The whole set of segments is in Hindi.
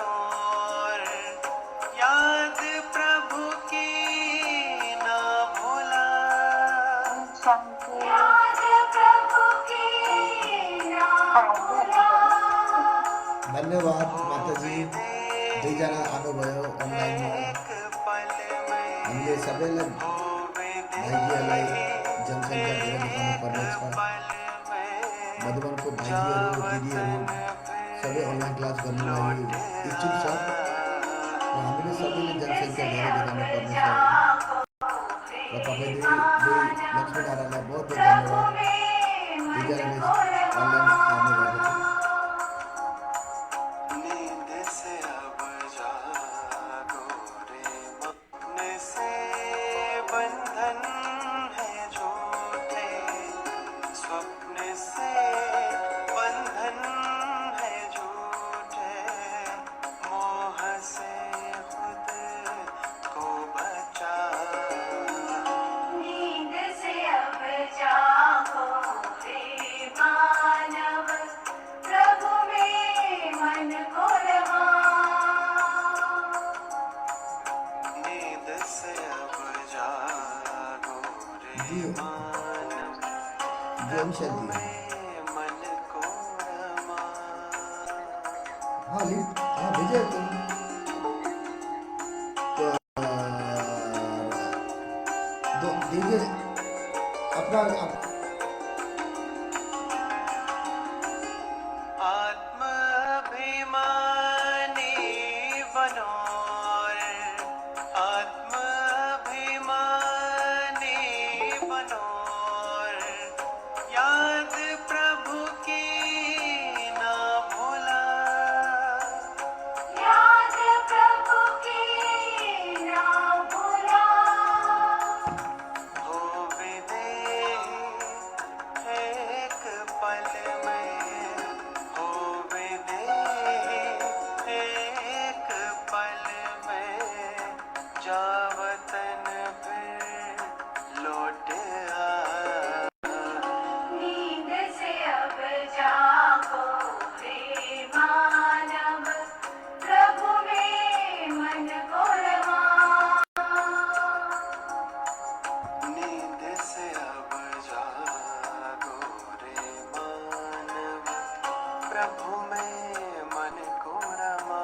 बनोर, याद प्रभु की ना भूला, याद प्रभु की ना भूला। धन्यवाद माताजी, जय जाना आनो भयो ऑनलाइन में हामीले सबैलाई भाइजीहरूलाई जनसङ्ख्या धेरै देखाउनु पर्नेछ। मधुबनको भाइजीहरू दिदीहरू सबै अनलाइन क्लास गर्नु लागि इच्छुक छ र हामीले सबैले जनसङ्ख्या धेरै देखाउनु पर्नेछ। र तपाईँले लक्ष्मीनारायणलाई बहुत बहुत धन्यवाद, दुईजनाले अनलाइन आउनु भएको छ। हाँ भेजे तुम तो दीजिए अपना आत्माभिमानी बनोर, आत्माभिमानी बनोर, याद प्रभु की ना भूला, याद प्रभु की ना भूला। हो विदेही एक पल में, हो विदेही एक पल में, जावतन फिर लौट आ। नींद से अब जागो रे मानव, प्रभु में मन को रमा। नींद से अब जागो रे मानव, प्रभु में मन को रमा।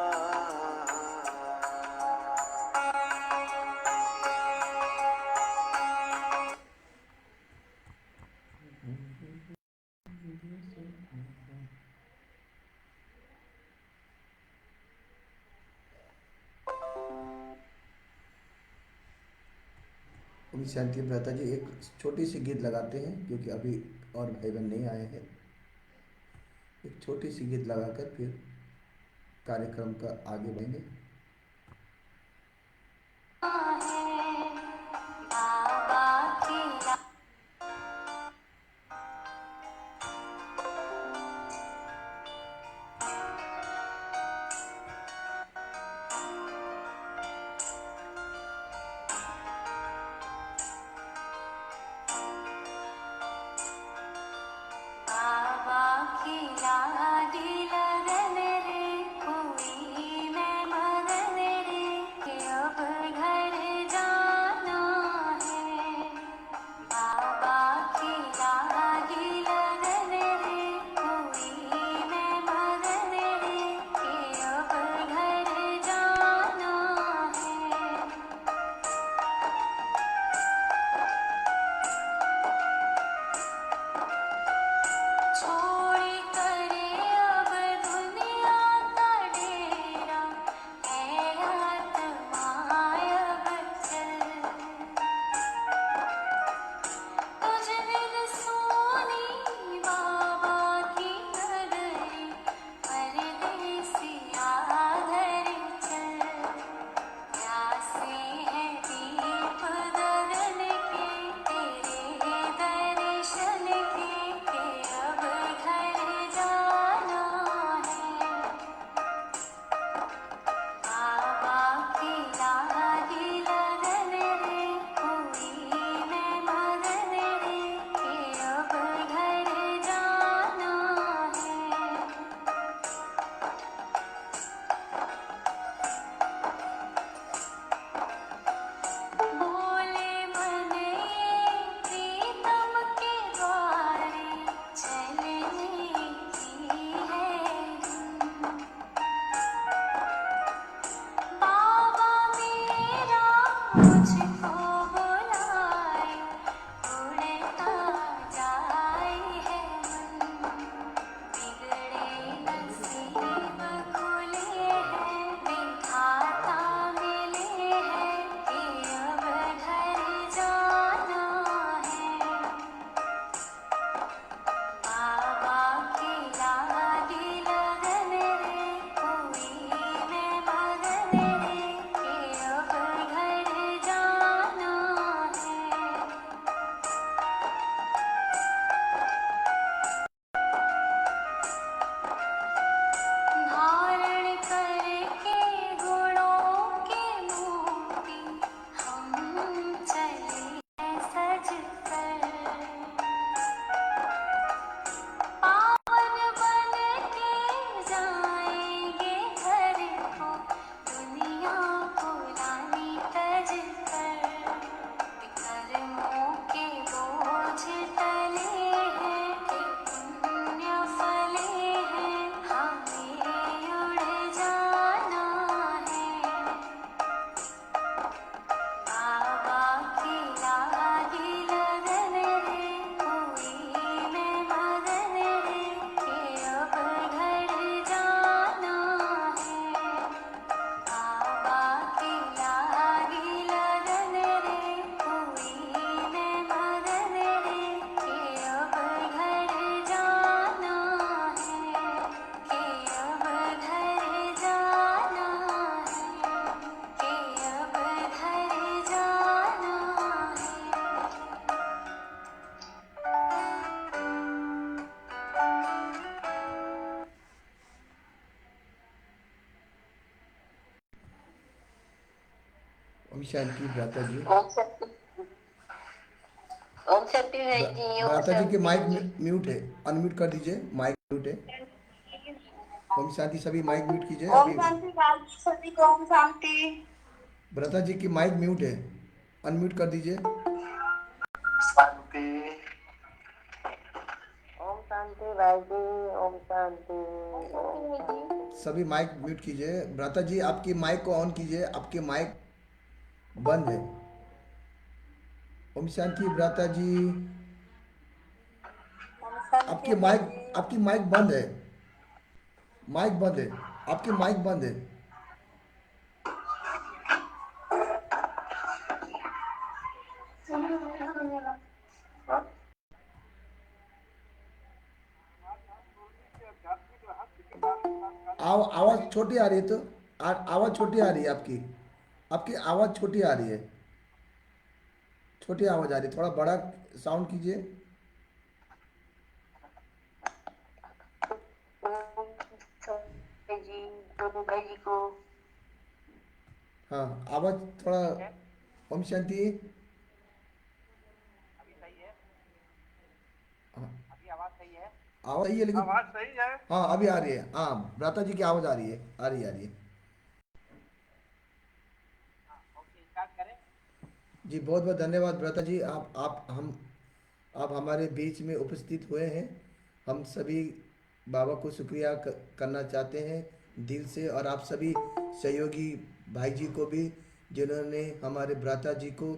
ओम शांति भ्राता जी, एक छोटी सी गीत लगाते हैं क्योंकि अभी और भाई बहन नहीं आए हैं। एक छोटी सी गीत लगाकर फिर कार्यक्रम का आगे बढ़ेंगे। बाबा की लाडी लगन रे, कोई मैं मुझको बुलाए उड़ता जाए है मन बिगड़े नसीब खुले हैं विधाता मिले हैं कि अब घर जाना है बाबा की लागी लगन रे हुई मैं मगन रे कि अब घर जाना है धारण करके गुणों की मूर्ति हम चले हैं सज कर पावन बन के जाएंगे घर को दुनिया पुरानी तज कर कर्मों के बोझ टले हैं कि पुण्य फले हैं हमें उड़ जाना है बाबा की लागी लगन रे हुई मैं मगन रे कि अब घर जाना है बाबा की लागी लगन रे हुई मैं मगन रे कि अब घर जाना है कि अब घर जाना है कि अब घर जाना ओम शांति भ्राता जी। ओम शक्ति ओम शक्ति भाई जी ओम भ्राता जी के माइक शांति म्यूट है, अनम्यूट कर दीजिए, माइक म्यूट है। ओम शांति, सभी माइक म्यूट कीजिए ओम अभी। शांति राज सभी को ओम शांति भ्राता जी की माइक म्यूट है, अनम्यूट कर दीजिए। शांति ओम शांति भाई जी ओम शांति ओम शांति सभी माइक म्यूट कीजिए। भ्राता जी आपकी माइक को ऑन कीजिए, आपके माइक बंद है। ओम शांति भ्राता जी, ओम शांति भाई जी आपकी माइक बंद है, माइक बंद है, आपकी माइक बंद है। आवाज़ छोटी आ रही है, तो आवाज़ छोटी आ रही है आपकी, आपकी आवाज़ छोटी आ रही है, छोटी आवाज़ आ रही है, थोड़ा बड़ा साउंड कीजिए। भाई जी दोनों भाई जी को हाँ, आवाज़ थोड़ा। ओम शांति। हाँ, आवाज़ सही है लेकिन आवाज सही है। हाँ अभी आ रही है। हाँ, भ्राता जी की आवाज़ आ रही है, आ रही है, आ रही है। जी बहुत बहुत धन्यवाद भ्राता जी, आप हमारे बीच में उपस्थित हुए हैं। हम सभी बाबा को शुक्रिया करना चाहते हैं दिल से, और आप सभी सहयोगी भाई जी को भी, जिन्होंने हमारे भ्राता जी को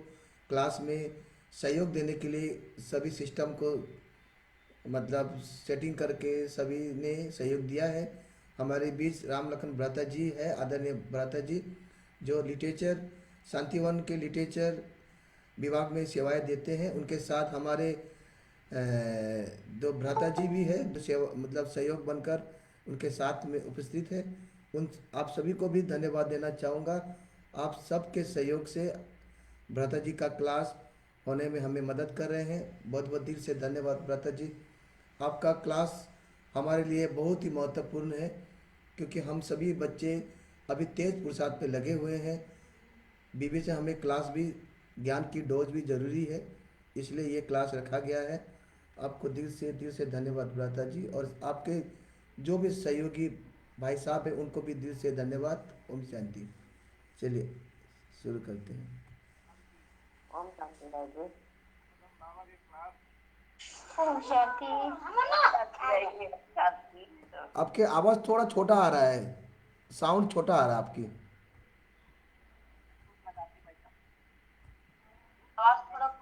क्लास में सहयोग देने के लिए सभी सिस्टम को मतलब सेटिंग करके सभी ने सहयोग दिया है। हमारे बीच राम लखन भ्राता जी है, आदरणीय भ्राता जी, जो लिटरेचर शांतिवन के लिटरेचर विभाग में सेवाएं देते हैं। उनके साथ हमारे दो भ्राता जी भी है, जो सेवा मतलब सहयोग बनकर उनके साथ में उपस्थित है। उन आप सभी को भी धन्यवाद देना चाहूँगा। आप सबके सहयोग से भ्राता जी का क्लास होने में हमें मदद कर रहे हैं। बहुत बहुत दिल से धन्यवाद भ्राता जी। आपका क्लास हमारे लिए बहुत ही महत्वपूर्ण है, क्योंकि हम सभी बच्चे अभी तेज पुरुषार्थ पे लगे हुए हैं। बीबी से हमें क्लास भी, ज्ञान की डोज भी ज़रूरी है, इसलिए ये क्लास रखा गया है। आपको दिल से धन्यवाद भ्राता जी, और आपके जो भी सहयोगी भाई साहब हैं उनको भी दिल से धन्यवाद। ओम शांति। चलिए शुरू करते हैं। ओम शांति भाई जी बाबा की क्लास ओम शांति भाई जी शांति आपके आवाज़ थोड़ा छोटा आ रहा है, साउंड छोटा आ रहा है आपकी।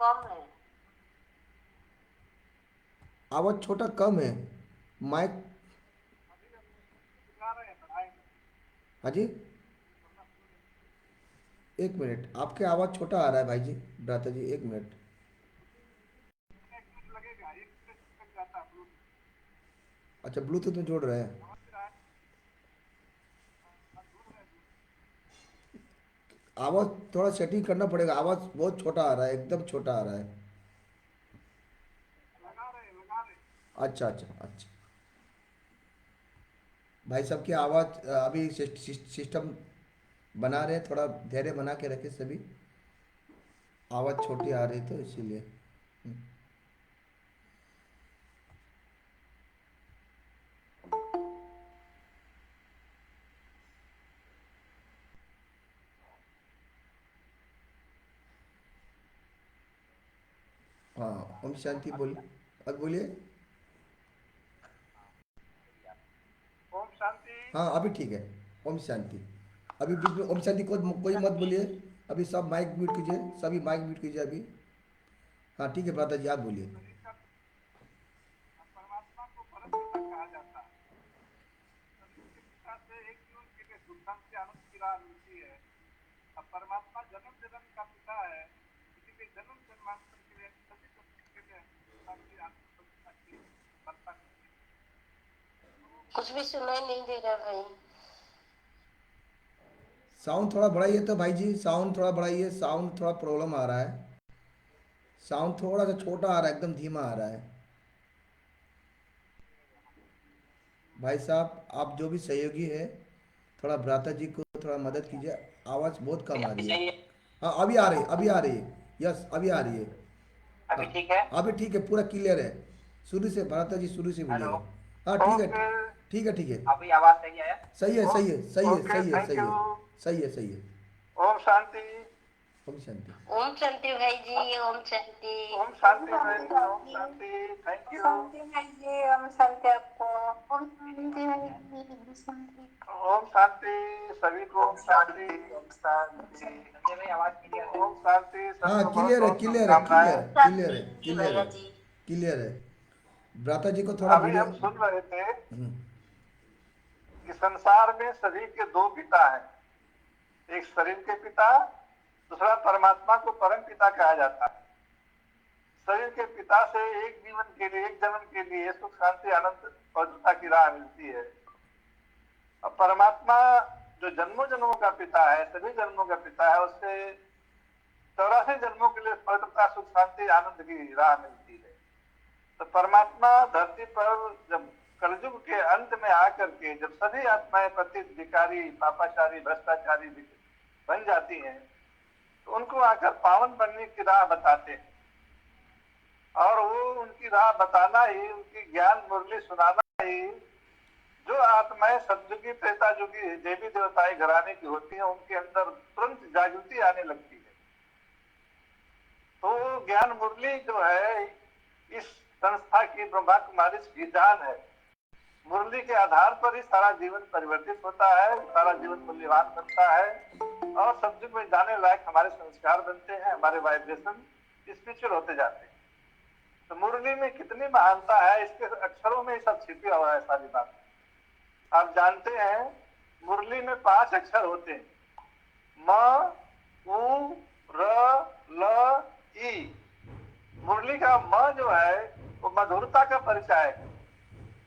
कम है। आवाज छोटा कम है। माइक। सिखा रहे हैं पढ़ाई में। हाँ जी। एक मिनट, आपके आवाज़ छोटा आ रहा है भाई जी। भ्राता जी एक मिनट। एक मिनट लगेगा, एक मिनट लग जाता है ब्लूटूथ। अच्छा, ब्लूटूथ में जोड़ रहे हैं। समझ रहा है? हाँ, दूर है दूर। आवाज़ थोड़ा सेटिंग करना पड़ेगा, आवाज़ बहुत छोटा आ रहा है, एकदम छोटा आ रहा है। लगा रहे। अच्छा अच्छा अच्छा। भाई साहब की आवाज़ अभी सिस्टम बना रहे हैं, थोड़ा धैर्य बना के रखे सभी। आवाज़ छोटी आ रही तो इसीलिए। हाँ, ओम शांति बोल। अब बोलिए। ओम शांति। हाँ अभी ठीक है। ओम शांति। अभी बीच में ओम शांति को कोई मत बोलिए। अभी सब माइक म्यूट कीजिए, सभी माइक म्यूट कीजिए अभी। हाँ ठीक है भ्राता जी, आप बोलिए। शरीर का परमात्मा को परम पिता कहा जाता है। शरीर के पिता से एक जीवन के लिए सुख शांति आनंद की राह मिलती है। अब परमात्मा जन्म जन्म का पिता है, इसीलिए जन्म जन्मांतर के लिए सभी सृष्टि के लिए शांति आनंद सुख की वर्षा करते हैं। कुछ भी सुनाई नहीं दे रहा भाई। साउंड थोड़ा बढ़ाइए तो भाई जी, साउंड थोड़ा बढ़ाइए, साउंड थोड़ा प्रॉब्लम आ रहा है। साउंड थोड़ा सा छोटा आ रहा है, एकदम धीमा आ रहा है। भाई साहब आप जो भी सहयोगी है, थोड़ा भ्राता जी को थोड़ा मदद कीजिए। आवाज़ बहुत कम आ रही है। हाँ अभी आ रही है, अभी आ रही है। यस अभी आ रही है। अभी हाँ ठीक है। अभी ठीक है, पूरा क्लियर है। शुरू से भ्राता जी शुरू से हेलो। बोलिएगा। हाँ ठीक है। ओके। ठीक है ठीक है। अभी आवाज सही आया। सही है सही है सही है ओके, सही है थैंक सही यू। है सही है सही है। ओम शांति। ओम शांति। ओम शांति भाई जी, ओम शांति। ओम शांति भाई जी, ओम शांति। Thank you. शांति भाई जी, ओम शांति आपको। ओम शांति भाई जी, शांति। ओम शांति सभी को। ओम शांति। ओम शांति। संजय भाई आवाज क्लियर है। ओम शांति हाँ सबको बहुत क्लियर है बहुत क्लियर है शुभकामनाएं। क्लियर है क्लियर है शांति जी क्लियर है भैया जी। क्लियर है। भ्राता जी को थोड़ा अभी वीडियो। हम सुन रहे थे हम्म, कि संसार में सभी के दो पिता हैं, एक शरीर के पिता, दूसरा परमात्मा को परम पिता कहा जाता है। शरीर के पिता से एक जीवन के लिए, एक जन्म के लिए सुख शांति आनंद पवित्रता की राह मिलती है। अब परमात्मा जो जन्मों जन्मों का पिता है, सभी जन्मों का पिता है, उससे 84 जन्मों के लिए पवित्रता सुख शांति आनंद की राह मिलती है। तो परमात्मा धरती पर जब कलयुग के अंत में आकर के जब सभी आत्माएं पतित विकारी पापाचारी भ्रष्टाचारी बन जाती हैं, तो उनको आकर पावन बनने की राह बताते हैं। और वो उनकी राह बताना ही, उनकी ज्ञान मुरली सुनाना ही, जो आत्माएं सतयुगी त्रेता युगी देवी देवताएं घराने की होती हैं, उनके अंदर तुरंत जागृति आने लगती है। तो ज्ञान मुरली जो है इस संस्था की, ब्रह्मा कुमारी की जान है। मुरली के आधार पर ही सारा जीवन परिवर्तित होता है, सारा जीवन मूल्यवान बनता है और सब्जेक्ट में जाने लायक हमारे संस्कार बनते हैं, हमारे वाइब्रेशन स्पिरिचुअल होते जाते हैं। तो मुरली में कितनी महानता है, इसके अक्षरों में ही सब छिपी हुआ है सारी बात। आप जानते हैं मुरली में 5 अक्षर होते हैं, म, उ, र, ल, ई। मुरली का म जो है वो मधुरता का परिचय है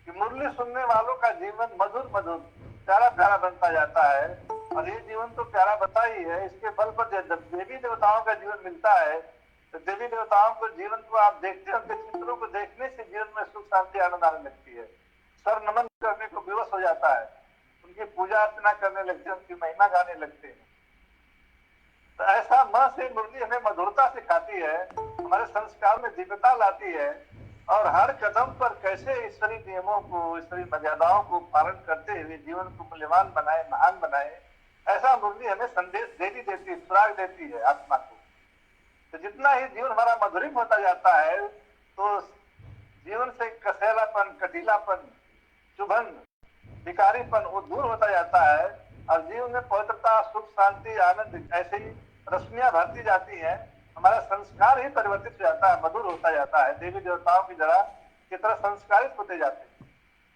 कि मुरली सुनने वालों का जीवन मधुर मधुर प्यारा प्यारा बनता जाता है। और ये जीवन तो प्यारा बता ही है, इसके बल पर जब देवी देवताओं का जीवन मिलता है तो देवी देवताओं को जीवन को आप देखते हैं, उनके चित्रों को देखने से जीवन में सुख शांति आनंद आने लगती है। सर नमन करने को विवश हो जाता है, उनकी पूजा अर्चना करने लगते हैं, उनकी महिमा गाने लगते हैं। तो ऐसा मां से मुरली हमें मधुरता सिखाती है, हमारे संस्कार में दिव्यता लाती है और हर कदम पर कैसे ईश्वरीय नियमों को, ईश्वरीय मर्यादाओं को पालन करते हुए जीवन को मूल्यवान बनाए, महान बनाए, ऐसा मुरली हमें संदेश देती है, सुराग देती है आत्मा को। तो जितना ही जीवन हमारा मधुरिम होता जाता है तो जीवन से कसैलापन, कटीलापन, चुभन, विकारीपन वो दूर होता जाता है और जीवन में पवित्रता, सुख शांति आनंद ऐसे ही रश्मियां भरती जाती हैं हमारा संस्कार ही परिवर्तित हो जाता है, मधुर होता जाता है, देवी देवताओं की जरा की तरह संस्कारित होते जाते हैं।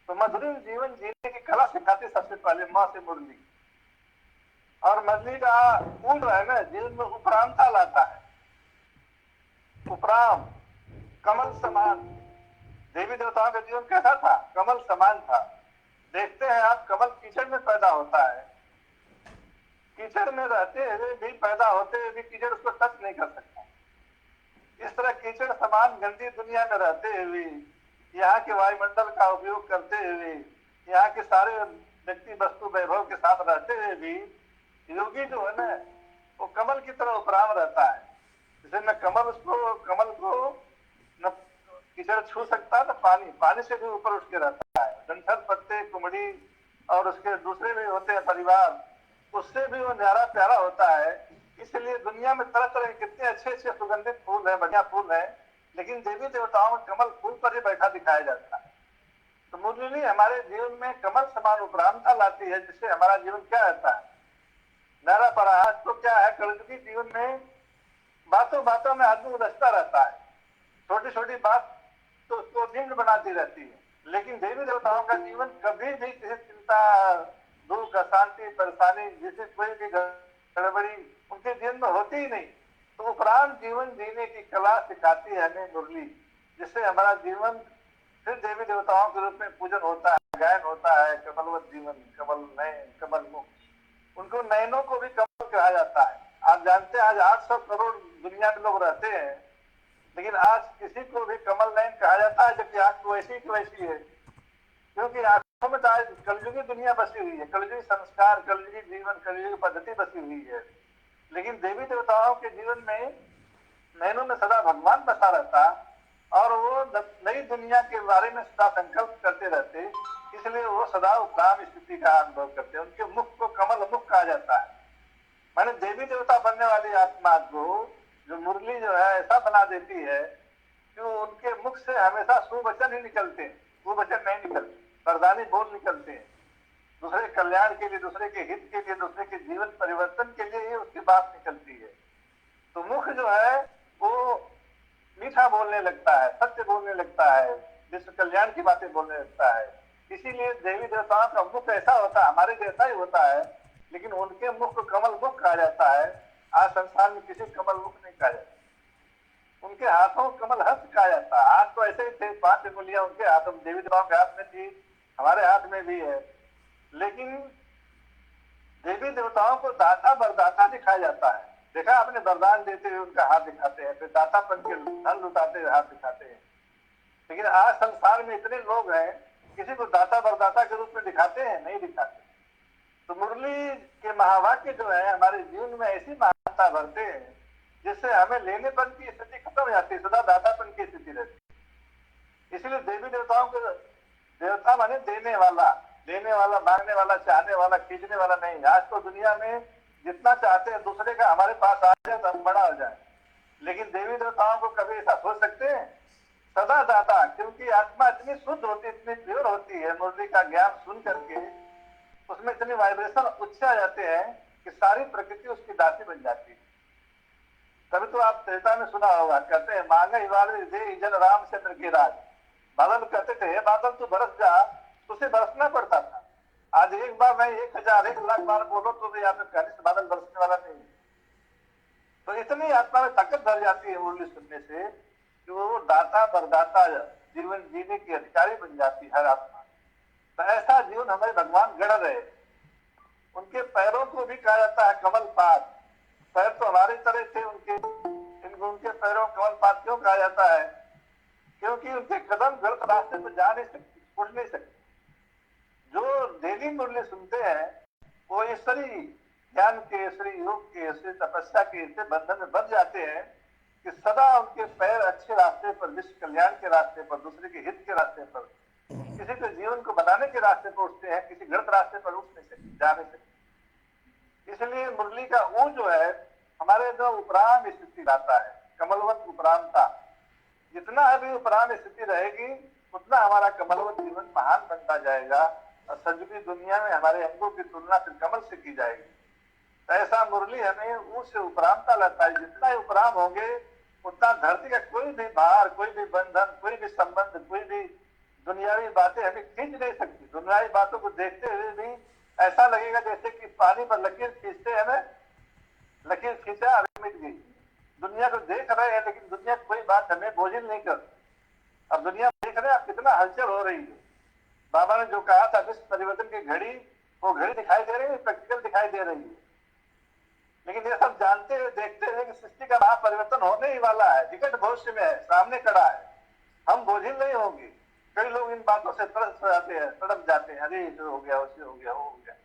तो मधुर जीवन जीने की कला सिखाती सबसे पहले माँ से मुरली। और मुरली का फूल है ना, जीवन में उपरामता लाता है। उपराम, कमल समान। देवी देवताओं का जीवन कैसा था? कमल समान था। देखते हैं आप, कमल कीचड़ में पैदा होता है, कीचड़ में रहते हुए भी, पैदा होते हुए भी कीचड़ उसको टच नहीं कर सकता। इस तरह कीचड़ समान गंदी दुनिया में रहते हुए, यहाँ के वायुमंडल का उपयोग करते हुए, यहाँ के सारे व्यक्ति वस्तु वैभव के साथ रहते हुए भी योगी जो है ना, वो कमल की तरह उपराम रहता है। जैसे न कमल को न कीचड़ छू सकता, न पानी से भी ऊपर उठ के रहता है। डंठल, पत्ते, कुमड़ी और उसके दूसरे भी होते हैं परिवार, उससे भी वो न्यारा प्यारा होता है। इसलिए दुनिया में तरह तरह के कितने अच्छे अच्छे सुगंधित फूल है, बढ़िया फूल है, लेकिन देवी देवताओं में कमल फूल पर ही बैठा दिखाया जाता है। तो मुरली हमारे जीवन में कमल समान उपरामता लाती है, जिससे हमारा जीवन क्या रहता है? न्यारा पड़ा। आज तो क्या है, कलयुगी जीवन में बातों बातों में आदमी उलझता रहता है, छोटी छोटी बात तो उसको निम्न बनाती रहती है। लेकिन देवी देवताओं का जीवन कभी भी किसी चिंता, दुख, अशांति, परेशानी, जिसे कोई भी गड़बड़ी उनके जीवन में होती ही नहीं। तो उपरांत जीवन जीने की कला सिखाती है हमें मुरली, जिससे हमारा जीवन फिर देवी देवताओं के रूप में पूजन होता है, गायन होता है। कमलवत जीवन, कमल नयन, कमल मुख, उनको नयनों को भी कमल कहा जाता है। आप जानते हैं आज 800 करोड़ दुनिया में लोग रहते हैं, लेकिन आज किसी को भी कमल नयन कहा जाता है, जबकि आंख तो वैसी की वैसी है। क्योंकि आंखों में तो आज कलयुगी दुनिया बसी हुई है, कलयुगी संस्कार, कलयुगी जीवन, कलयुगी पद्धति बसी हुई है। लेकिन देवी देवताओं के जीवन में नैनों में सदा भगवान बसा रहता, और वो नई दुनिया के बारे में सदा संकल्प करते रहते, इसलिए वो सदा उपराम स्थिति का अनुभव करते। उनके मुख को कमल मुख कहा जाता है। माने देवी देवता बनने वाली आत्मा को जो मुरली जो है ऐसा बना देती है कि उनके मुख से हमेशा सुवचन ही निकलते हैं, कुवचन नहीं निकलते, वरदानी बोल निकलते हैं। दूसरे कल्याण के लिए, दूसरे के हित के लिए, दूसरे के जीवन परिवर्तन के लिए ही उसकी बात निकलती है। तो मुख जो है वो मीठा बोलने लगता है, सत्य बोलने लगता है, विश्व कल्याण की बातें बोलने लगता है। इसीलिए देवी देवताओं का मुख ऐसा होता है, हमारे जैसा ही होता है, लेकिन उनके मुख को कमल मुख कहा जाता है। आज संसार में किसी कमल मुख नहीं कहा जाता। उनके हाथों कमल हस्त कहा जाता है। हाथ तो ऐसे ही थे, 5 अंगुलियां उनके हाथों में, देवी देवताओं के हाथ में थी, हमारे हाथ में भी है। लेकिन देवी देवताओं को दाता वरदाता दिखाया जाता है। देखा आपने, वरदान देते हुए उनका हाथ दिखाते हैं, फिर दातापन के धन लुटाते हुए हाथ दिखाते हैं। लेकिन आज संसार में इतने लोग हैं, किसी को दाता वरदाता के रूप में दिखाते हैं? नहीं दिखाते। तो मुरली के महावाक्य जो है हमारे जीवन में ऐसी महानता भरते हैं, जिससे हमें लेनेपन की स्थिति खत्म हो जाती है, सदा दातापन की स्थिति रहती। इसलिए देवी देवताओं के देवता माने देने वाला, लेने वाला, मांगने वाला, चाहने वाला, खींचने वाला नहीं। आज तो दुनिया में जितना चाहते हैं दूसरे का हमारे पास आ जाए तो हम बड़ा हो जाए, लेकिन देवी देवताओं को कभी ऐसा सोच सकते हैं? सदा दाता, क्योंकि आत्मा इतनी शुद्ध होती, इतनी प्योर होती है, मुरली का ज्ञान सुन करके उसमें इतने वाइब्रेशन उच्च आ जाते हैं कि सारी प्रकृति उसकी दासी बन जाती है। तभी तो आप त्रेता में सुना होगा, कहते हैं मांगे हिवाले दे जन रामचंद्र के राज। बादल कहते थे बादल तू बरस जा, उसे बरसना पड़ता था। आज एक बार नहीं, 1000, 1,00,000 बार बोलो तो भी आप कहने से बादल बरसने वाला नहीं। तो इतनी आत्मा में ताकत भर जाती है मुरली सुनने से कि वो दाता वरदाता जीवन जीने की अधिकारी बन जाती है हर आत्मा। तो ऐसा जीवन हमें भगवान गढ़ रहे। उनके पैरों को भी कहा जाता है कमल पात। पैर तो हमारे तरह थे उनके पैरों को कमल पात क्यों कहा जाता है? क्योंकि उनके कदम गलत रास्ते पर जा नहीं सकते, उठ नहीं सकते। जो डेली मुरली सुनते हैं वो ईश्वरी ज्ञान के, ईश्वरी योग के, ईश्वरी तपस्या के ऐसे बंधन में बंध जाते हैं कि सदा उनके पैर अच्छे रास्ते पर, विश्व कल्याण के रास्ते पर, दूसरे के हित के रास्ते पर, किसी के जीवन को बनाने के रास्ते पर उठते हैं, किसी गलत रास्ते पर उठ नहीं सकते, जा नहीं सकते। इसलिए मुरली का ऊ जो है हमारे जो उपराम स्थिति लाता है, कमलवत उपरामता। जितना अभी उपराम स्थिति रहेगी उतना हमारा कमलवत जीवन महान बनता जाएगा, और संजुगी दुनिया में हमारे अंगों की तुलना फिर कमल से की जाएगी। ऐसा मुरली हमें उससे उपरामता लगता है। जितना ही उपराम होंगे उतना धरती का कोई भी भार, कोई भी बंधन, कोई भी संबंध, कोई भी दुनियावी बातें हमें खींच नहीं सकती। दुनियावी बातों को देखते हुए भी ऐसा लगेगा जैसे कि पानी पर लकीर खींचते हैं, हमें लकीर खींचा अभी मिट गई। दुनिया को देख रहे हैं लेकिन दुनिया कोई बात हमें बोझिल नहीं कर। अब दुनिया देख रहे हैं आप कितना हलचल हो रही है। बाबा ने जो कहा था विश्व परिवर्तन की घड़ी, वो घड़ी दिखाई दे रही है, प्रैक्टिकल दिखाई दे रही है। लेकिन ये सब जानते हुए देखते हुए कि सृष्टि का महापरिवर्तन होने ही वाला है, निकट भविष्य में है, सामने खड़ा है, हम बोझिल नहीं होंगे। कई लोग इन बातों से तरस जाते हैं, तड़प जाते हैं, अरे ये हो गया, उसे हो गया, वो हो गया।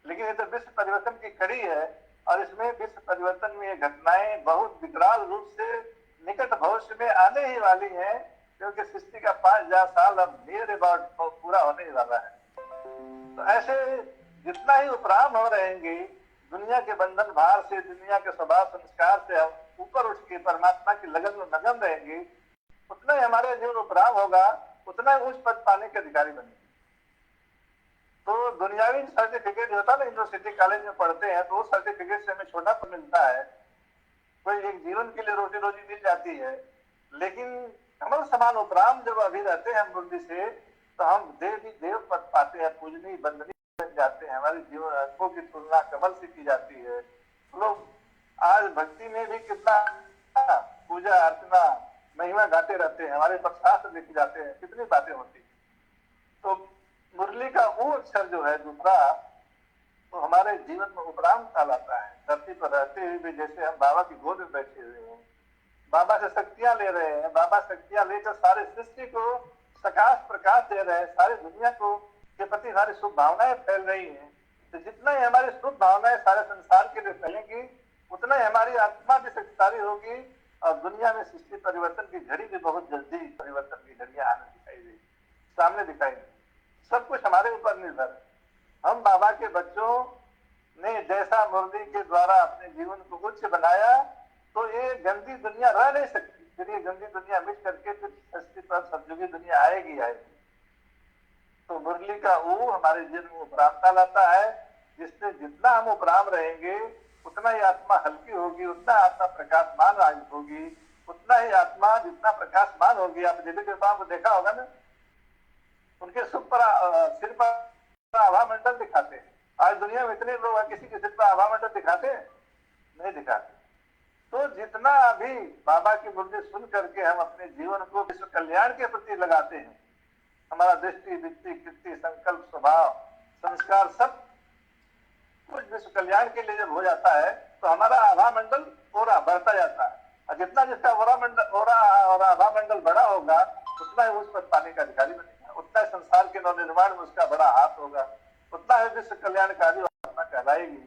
लेकिन ये तो विश्व परिवर्तन की कड़ी है और इसमें विश्व परिवर्तन में ये घटनाएं बहुत विकराल रूप से निकट भविष्य में आने ही वाली हैं, क्योंकि सृष्टि का 5000 साल अब नियर अबाउट पूरा होने ही वाला है। तो ऐसे जितना ही उपराम हो रहेंगे दुनिया के बंधन भार से, दुनिया के स्वभाव संस्कार से हम ऊपर उठ के परमात्मा की लगन में मगन रहेंगे, उतना ही हमारे जीवन उपराम होगा, उतना ही उच्च पद पाने के अधिकारी बनेंगे। तो दुनियावी सर्टिफिकेट होता है ना, यूनिवर्सिटी कॉलेज में पढ़ते हैं तो उस सर्टिफिकेट से हमें छोटा पद मिलता है, कोई एक जीवन के लिए रोजी रोजी मिल जाती है। लेकिन कमल समान उपराम जब अभी रहते हैं हम बुद्धि से, तो हम देवी देव पद पाते हैं, पूजनीय बंदनीय बन जाते हैं। हमारे जीवन अंगों की तुलना कमल से की जाती है। लोग आज भक्ति में भी कितना पूजा अर्चना महिमा गाते रहते हैं, हमारे शास्त्र लिखे जाते हैं, कितनी बातें होती। तो मुरली का वो अक्षर जो है दूसरा, तो हमारे जीवन में उपराम का लाता है। धरती पर रहते हुए भी जैसे हम बाबा की गोद में बैठे हुए हैं, बाबा से शक्तियां ले रहे हैं, बाबा शक्तियां लेकर सारे सृष्टि को प्रकाश प्रकाश दे रहे हैं, सारी दुनिया को के प्रति हमारी शुभ भावनाएं फैल रही हैं। तो जितना ही हमारी शुभ भावनाएं सारे संसार के लिए फैलेंगी, उतना ही हमारी आत्मा भी शक्तिशाली होगी और दुनिया में सृष्टि परिवर्तन की घड़ी भी बहुत जल्दी परिवर्तन की घड़ियां आने दिखाई देगी, सामने दिखाई देगी। सब कुछ हमारे ऊपर निर्भर है। हम बाबा के बच्चों ने जैसा मुरली के द्वारा अपने जीवन को उच्च बनाया, तो ये गंदी दुनिया रह नहीं सकती। फिर ये गंदी दुनिया मिट करके फिर सृष्टि पर सतयुगी दुनिया आएगी आएगी। तो मुरली का ऊ हमारे जीवन में उपरामता लाता है, जिससे जितना हम उपराम रहेंगे उतना ही आत्मा हल्की होगी, उतना आत्मा प्रकाशमान होगी, उतना ही आत्मा जितना प्रकाशमान होगी। आप देवी देवताओं को देखा होगा ना, उनके सिर पर आभा मंडल दिखाते हैं। आज दुनिया में इतने लोग हैं, किसी के सिर पर आभा मंडल दिखाते हैं? नहीं दिखाते। तो जितना अभी बाबा की मुरली सुन करके हम अपने जीवन को विश्व कल्याण के प्रति लगाते हैं, हमारा दृष्टि वृत्ति कृति संकल्प स्वभाव संस्कार सब कुछ विश्व कल्याण के लिए जब हो जाता है, तो हमारा आभा मंडल ओरा बढ़ता जाता है। और जितना जिसका ओरा और आभा मंडल बड़ा होगा, उतना ही उस पर पाने का अधिकारी बनेगा, उतना ही संसार के नवनिर्माण में उसका बड़ा हाथ होगा, उतना ही विश्व कल्याणकारी आत्मा कहलाएगी।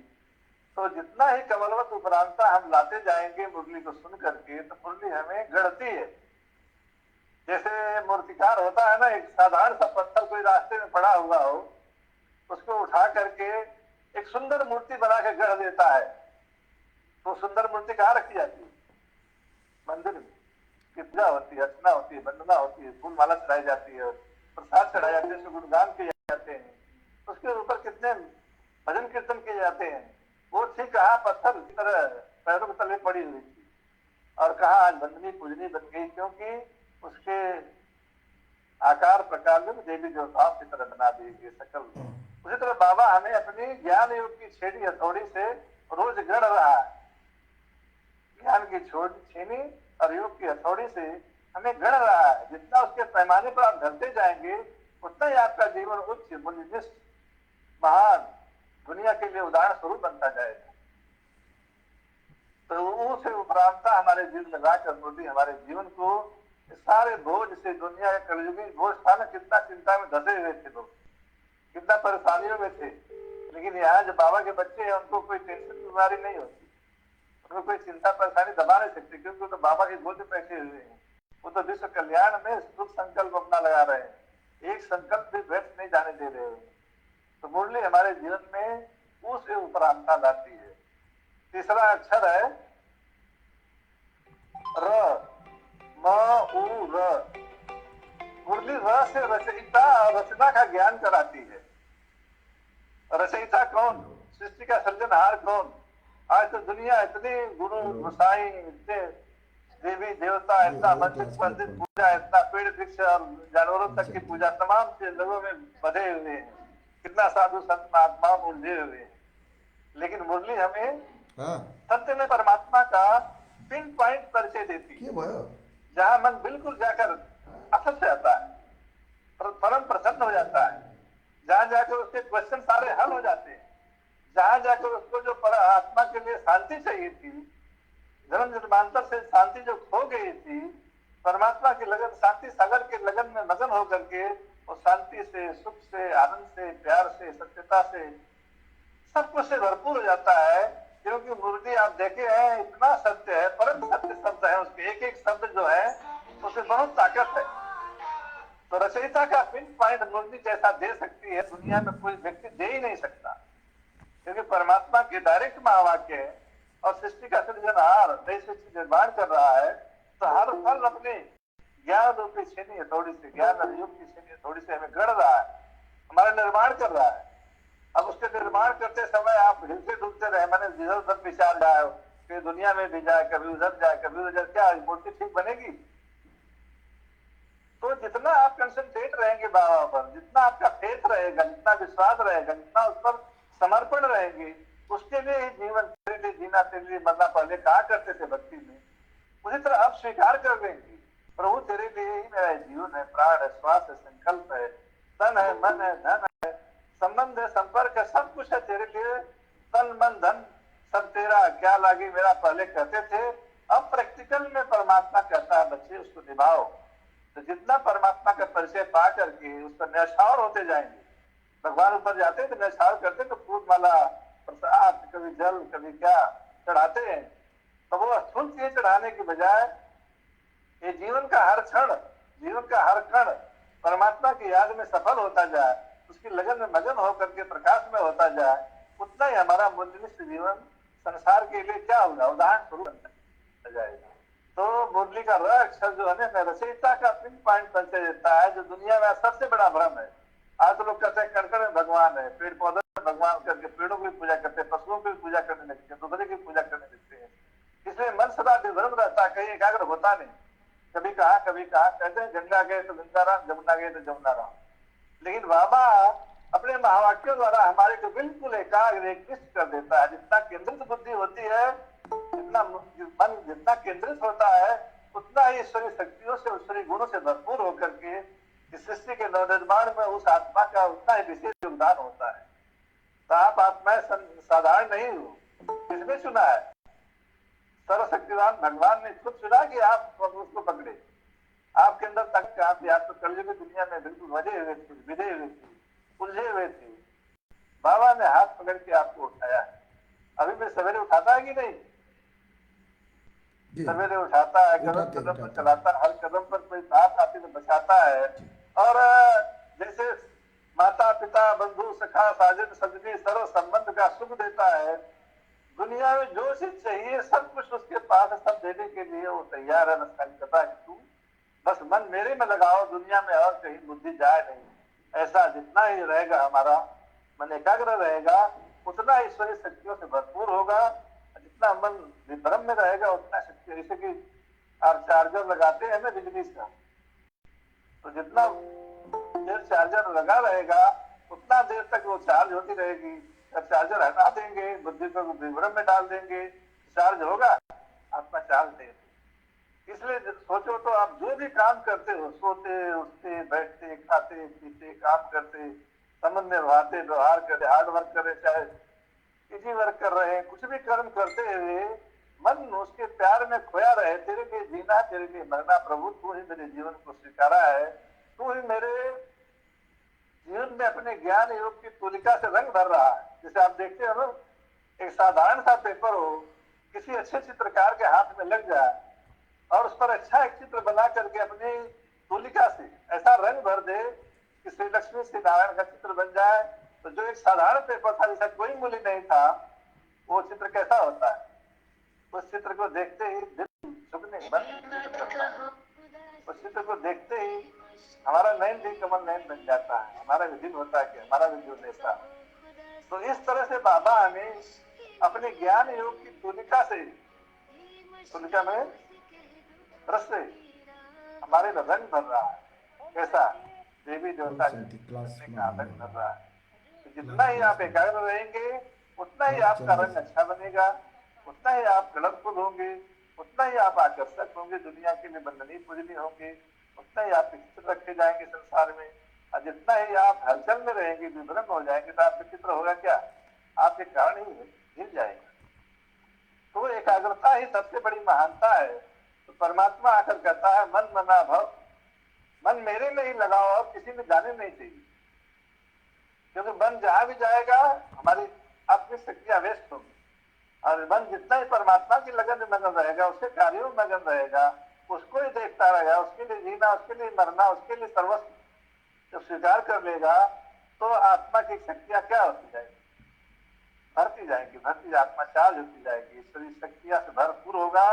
तो जितना ही कमलवत उपरांता हम लाते जाएंगे मुरली को सुन करके, तो मुरली हमें गढ़ती है। जैसे मूर्तिकार होता है ना, एक साधारण सा पत्थर कोई रास्ते में पड़ा हुआ हो, उसको उठा करके एक सुंदर मूर्ति बना के गढ़ देता है। तो सुंदर मूर्ति कहाँ रखी जाती है? मंदिर में। की पूजा होती है, अर्चना होती है, वंदना होती है, फूल माला चढ़ाई जाती है, प्रसाद चढ़ाए जाते हैं, गुणगान किए जाते हैं, उसके ऊपर कितने भजन कीर्तन किए जाते हैं। वो थी कहाँ पत्थर की तरह पैरों के तले पड़ी हुई थी, और कहाँ आज वंदनी पूजनी बन गई, क्योंकि उसके आकार प्रकार में देवी देवताओं की तरह बना दी गई सकल। उसी तरह बाबा हमें अपनी ज्ञान योग की छेड़ी हथौड़ी से रोज गढ़ रहा है। ज्ञान की छेनी और योग की हथौड़ी से हमें गढ़ रहा है। जितना उसके पैमाने पर आप ढलते जाएंगे, उतना ही आपका जीवन उच्च मूल्यनिष्ठ महान दुनिया के लिए उदाहरण स्वरूप बनता जाएगा। तो उसे उपरांता हमारे जीवन में लाकर मोदी हमारे जीवन को सारे बोझ से, दुनिया के कलयुगी बोझ था ना, कितना चिंता में धसे हुए थे लोग, कितना परेशानियों में थे। लेकिन यहाँ जो बाबा के बच्चे हैं, उनको कोई टेंशन बीमारी नहीं होती, उनको कोई चिंता परेशानी दबा नहीं सकती, क्योंकि वो तो बाबा के गोद में बैठे हुए हैं। वो तो विश्व कल्याण में शुभ संकल्प अपना लगा रहे हैं, एक संकल्प भी व्यर्थ नहीं जाने दे रहे हैं। तो मुरली हमारे जीवन में उसे उपरांता लाती है। तीसरा अक्षर है र, म उ र। मुरली र से रचयिता और रचना का ज्ञान कराती है। रचयिता कौन? सृष्टि का सृजनहार कौन? आज तो दुनिया इतनी गुरु गोसाई, इतने देवी देवता, इतना मंदिर मंदिर पूजा, इतना पेड़ वृक्ष और जानवरों तक की पूजा, तमाम से लोगों में बधे हुए हैं, कितना साधु संत महात्मा उलझे हुए हैं। लेकिन मुरली हमें हाँ सत्य में परमात्मा का पिन पॉइंट परिचय देती है, क्या भयो जहाँ मन बिल्कुल जाकर असर से आता है, परम प्रसन्न हो जाता है, जहाँ जाकर उसके क्वेश्चन सारे हल हो जाते हैं, जहाँ जाकर उसको जो आत्मा के लिए शांति चाहिए थी, जन्म जन्मांतर से शांति जो खो गई थी, परमात्मा की लगन, शांति सागर के लगन में मगन होकर के वो शांति से, सुख से, आनंद से, प्यार से, सत्यता से, सब कुछ से भरपूर हो जाता है। क्योंकि मुरली आप देखे हैं इतना सत्य है, परम सत्य शब्द है, उसके एक एक शब्द जो है उसमें बहुत ताकत है। तो रचयिता का पिन पॉइंट मुरली जैसा दे सकती है, दुनिया में कोई व्यक्ति दे ही नहीं सकता, क्योंकि परमात्मा के डायरेक्ट महावाक्य है और सृष्टि का सृजनहार नई सृष्टि निर्माण कर रहा है। तो हर फल अपने ज्ञान रूपी छेनी हथौड़ी से, ज्ञान योग की छेनी हथौड़ी से हमें गढ़ रहा है, हमारा निर्माण कर रहा है। अब उसके निर्माण करते समय आप हिलते डूबते रहे, मैंने इधर उधर विचार जाए, कभी दुनिया में भी जाए, कभी उधर जाए, कभी उधर, क्या मूर्ति ठीक बनेगी? तो जितना आप कंसंट्रेट रहेंगे बाबा पर, जितना आपका फेथ रहेगा, जितना विश्वास रहेगा, जितना उस पर समर्पण रहेंगे, उसके लिए ही जीवन तेरे लिए जीना, तेरे लिए मरना पहले कहा करते थे भक्ति में, उसी तरह अब स्वीकार कर लेंगे, प्रभु तेरे लिए ही मेरा जीवन है, प्राण है, श्वास है, संकल्प है, तन है, मन है, धन है, संबंध है, संपर्क है, सब कुछ है तेरे लिए, तन मन धन सब तेरा, क्या लागे मेरा पहले कहते थे। अब प्रैक्टिकल में परमात्मा कहता है बच्चे उसको निभाओ। तो जितना परमात्मा का परिचय पा करके उस पर न्यौछावर होते जाएंगे, भगवान ऊपर जाते तो न्यौछावर करते, तो फूल माला प्रसाद, कभी जल, कभी क्या चढ़ाते हैं, तो वो स्थूल चीज चढ़ाने की बजाय ये जीवन का हर क्षण, जीवन का हर कण परमात्मा की याद में सफल होता जाए, उसकी लगन में मगन होकर के प्रकाश में होता जाए, उतना ही हमारा मूल्यनिष्ठ जीवन संसार के लिए क्या होगा, उदाहरण स्वरूप बन जाएगा। तो मुरली का र अक्षर जो है ना, रचयिता का पिन पॉइंट परिचय देता है, जो दुनिया में सबसे बड़ा भ्रम है। आज तो लोग कहते हैं कण में भगवान है, पेड़ पौधे में भगवान करके पेड़ों की पूजा करते हैं, पशुओं की पूजा करने लगते हैं, दूसरे की पूजा करने लगते हैं। इसलिए मन सदा विभ्रम रहता है, कहीं एकाग्र होता नहीं, कभी कहा कभी कहा। कहते हैं गंगा गए तो गंगा राम, जमुना गए तो जमुना राम। लेकिन बाबा अपने महावाक्यों द्वारा हमारे को बिल्कुल एकाग्र, एकनिष्ठ कर देता है। जितना केंद्रित बुद्धि होती है, जितना मन जितना केंद्रित होता है, उतना ही ईश्वरीय शक्तियों से, ईश्वरीय गुणों से भरपूर होकर के इस सृष्टि के नवनिर्माण में उस आत्मा का उतना ही विशेष योगदान होता है। तो आप आत्माएं साधारण नहीं हो, किसने चुना है? सर्वशक्तिवान भगवान ने खुद चुना कि आप उसको पकड़े। आपके अंदर तक आप तो कलयुग की दुनिया में बिल्कुल वजे हुए थे, विधे हुए थे, उलझे हुए थे। बाबा ने हाथ पकड़ के आपको उठाया है। अभी भी सवेरे उठाता है कि नहीं? सवेरे उठाता है, कदम कदम पर चलाता है, हर कदम पर कोई बात आती तो बचाता है। और जैसे माता पिता बंधु सखा साजन सजनी सर्व संबंध का सुख देता है, दुनिया में जो चीज चाहिए सब कुछ उसके पास है, सब देने के लिए वो तैयार है। बस कहता है कि तू बस मन मेरे में लगाओ, दुनिया में और कहीं बुद्धि जाए नहीं। ऐसा जितना ही रहेगा हमारा मन एकाग्र रहेगा, उतना ईश्वरीय शक्तियों से भरपूर होगा। जितना मन विभ्रम में रहेगा उतना शक्ति, जैसे कि आप चार्जर लगाते हैं ना बिजली का, तो जितना देर चार्जर लगा रहेगा उतना देर तक वो चार्ज होती रहेगी। जब चार्जर हटा देंगे, बुद्धि को विभ्रम में डाल देंगे, चार्ज होगा, आत्मा चार्ज देगी। इसलिए सोचो तो आप जो भी काम करते हो, सोते उठते बैठते खाते पीते काम करते, संबंध निभाते, व्यवहार करे, हार्ड वर्क करे, चाहे इजी वर्क कर रहे हैं, कुछ भी कर्म करते हुए मन उसके प्यार में खोया रहे। तेरे लिए जीना, तेरे लिए मरना, प्रभु तू ही मेरे जीवन को स्वीकारा है, तू ही मेरे जीवन में अपने ज्ञान योग की तुलिका से रंग भर रहा है। जैसे आप देखते हो ना, एक साधारण सा पेपर हो, किसी अच्छे चित्रकार के हाथ में लग जाए और उस पर अच्छा एक चित्र बना करके अपनी तुलिका से ऐसा रंग भर दे कि श्री लक्ष्मी श्री नारायण का चित्र बन जाए, तो जो एक साधारण पेपर था, जिसका कोई मूल्य नहीं था, वो चित्र कैसा होता है? उस चित्र को देखते ही दिल झुकने उस चित्र को देखते ही हमारा नयन भी कमल नयन बन जाता है, हमारा भी दिल होता है कि हमारा भी जो ऐसा। तो इस तरह से बाबा हमें अपने ज्ञान योग की तुलिका से, तुलिका में रस से हमारे में रंग भर रहा है। कैसा? देवी देवता शांति क्लास का रंग भर रहा है। तो जितना ही आप एकाग्र रहेंगे उतना ही आपका रंग अच्छा बनेगा, उतना ही आप कलरफुल होंगे, उतना ही आप आकर्षक होंगे, दुनिया के लिए वंदनीय पूजनीय होंगे, उतना ही आप विचित्र रखे जाएंगे संसार में। और जितना ही आप हलचल में रहेंगे, विवरण हो जाएंगे, तो आप विचित्र होगा क्या? आपके कारण ही हिल जाएगा। तो एकाग्रता ही सबसे बड़ी महानता है। तो परमात्मा आकर कहता है मन मना भव, मन मेरे में ही लगाओ और किसी में जाने नहीं चाहिए। क्योंकि मन जहां भी जाएगा हमारी अपनी शक्तियां वेस्ट होगी। और मन जितना ही परमात्मा की लगन में मगन रहेगा, उसके कार्यों में मगन रहेगा, उसको ही देखता रहेगा, उसके लिए जीना, उसके लिए मरना, उसके लिए सर्वस्व जब स्वीकार कर लेगा, तो आत्मा की शक्तियां क्या होती जाएगी? भरती जाएगी, भरती आत्मा चार्ज होती जाएगी, ईश्वरीय शक्तियां से भरपूर होगा।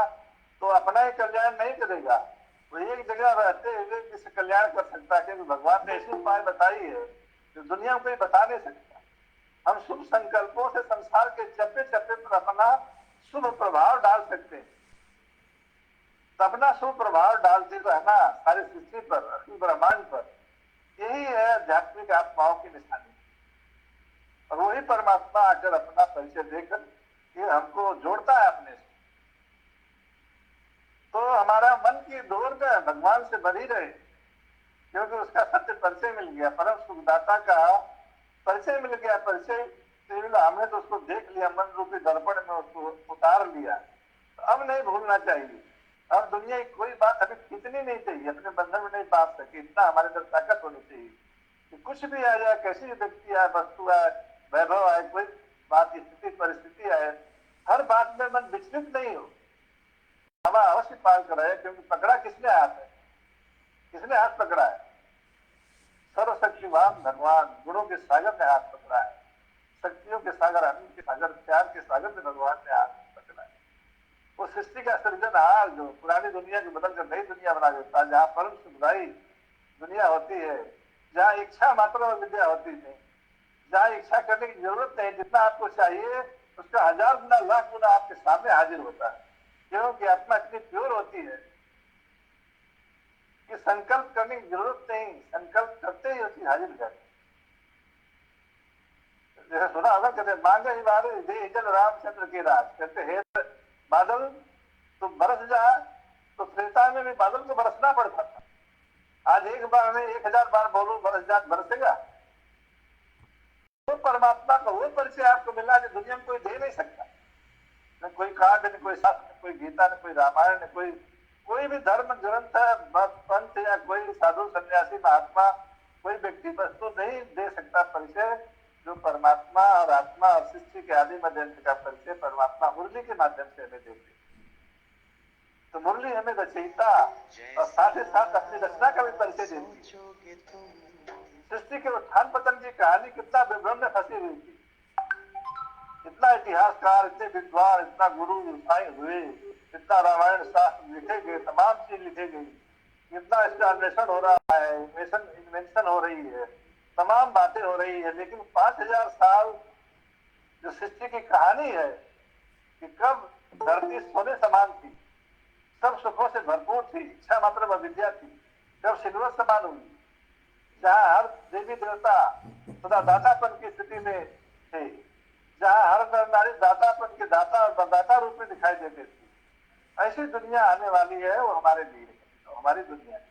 तो अपना ही कल्याण नहीं करेगा, वो एक जगह रहते हुए किसी कल्याण कर सकता है। क्योंकि भगवान ने ऐसी उपाय बताई है जो दुनिया को कोई बता नहीं सकता। हम शुभ संकल्पों से संसार के चप्पे चप्पे पर अपना शुभ प्रभाव डाल सकते हैं। तो अपना शुभ प्रभाव डालते रहना सारी सृष्टि पर, ब्रह्मांड पर, यही है आध्यात्मिक आत्माओं की निशानी। और वही परमात्मा आकर अपना परिचय देकर ये हमको जोड़ता है अपने से। तो हमारा मन की डोर में भगवान से बनी रहे, क्योंकि उसका सत्य परिचय मिल गया, परम सुखदाता का परिचय मिल गया। परिचय हमने तो उसको देख लिया, मन रूपी दर्पण में उसको उतार लिया। तो अब नहीं भूलना चाहिए। अब दुनिया की कोई बात हमें खींचनी नहीं चाहिए, अपने बंधन में नहीं बांध सके, इतना हमारे अंदर ताकत होनी चाहिए कि कुछ भी आ जाए, कैसी भी व्यक्ति आए, वस्तु आए, वैभव आए, कोई बात, स्थिति, परिस्थिति आए, हर बात में मन विचलित नहीं हो, हवा अवश्य पार कराए। क्योंकि पकड़ा किसने हाथ है? किसने हाथ पकड़ा है? सर्वशक्तिवान भगवान गुणों के सागर ने हाथ पकड़ा है। शक्तियों के सागर, आनंद के सागर, प्यार के सागर में भगवान ने हाथ पकड़ा है। वो सृष्टि का सृजनहार जो पुरानी दुनिया को बदल कर नई दुनिया बना देता है, जहाँ परम सुखदायी दुनिया होती है, जहाँ इच्छा मात्र विद्या होती है, जहाँ इच्छा करने की जरूरत नहीं, जितना आपको चाहिए उसका 1000 गुना, लाख गुना आपके सामने हाजिर होता है। क्योंकि आत्मा इतनी प्योर होती है कि संकल्प करने की जरूरत नहीं, संकल्प करते ही होती हाजिर जाती। जैसे सुना होगा, कहते मांगे ही बारे दे जल रामचंद्र की रात, कहते हे बादल तो बरस जा, तो त्रेता में भी बादल को बरसना पड़ता था। आज एक बार में 1000 बार बोलो बरस जा, बरसेगा। तो परमात्मा का वो परिचय आपको मिला जो दुनिया में कोई दे नहीं सकता। न कोई काव्य, न कोई शास्त्र, न कोई गीता, न कोई रामायण, न कोई भी धर्म ग्रंथ, पंथ या कोई साधु सन्यासी महात्मा, कोई व्यक्ति वस्तु नहीं दे सकता परिचय जो परमात्मा और आत्मा और सृष्टि के आदि मध्यंतर का परिचय परमात्मा मुरली के माध्यम से हमें देते। तो मुरली हमें रचयिता और साथ ही साथ अपनी रचना का भी परिचय देती है। सृष्टि के उत्थान पतन की कहानी कितना विभ्रम में फंसी हुई थी, इतना इतिहासकार, इतने विद्वान, इतना गुरु साई हुए, इतना रामायण शास्त्र लिखे गए, तमाम चीज लिखे गई, इतना इसका अन्वेषण हो रहा है, इन्वेंशन हो रही है, तमाम बातें हो रही है। लेकिन 5000 साल जो सृष्टि की कहानी है कि कब धरती सोने समान थी, सब सुखों से भरपूर थी, इच्छा मात्र विद्या थी, कब सिल्वर समान हुई, जहाँ हर देवी देवता सदा दातापन की स्थिति में थे, जहाँ हर नर नारी दातापन के दाता और दाता रूप में दिखाई देते थे। ऐसी दुनिया आने वाली है, वो हमारे लिए है, हमारी दुनिया है।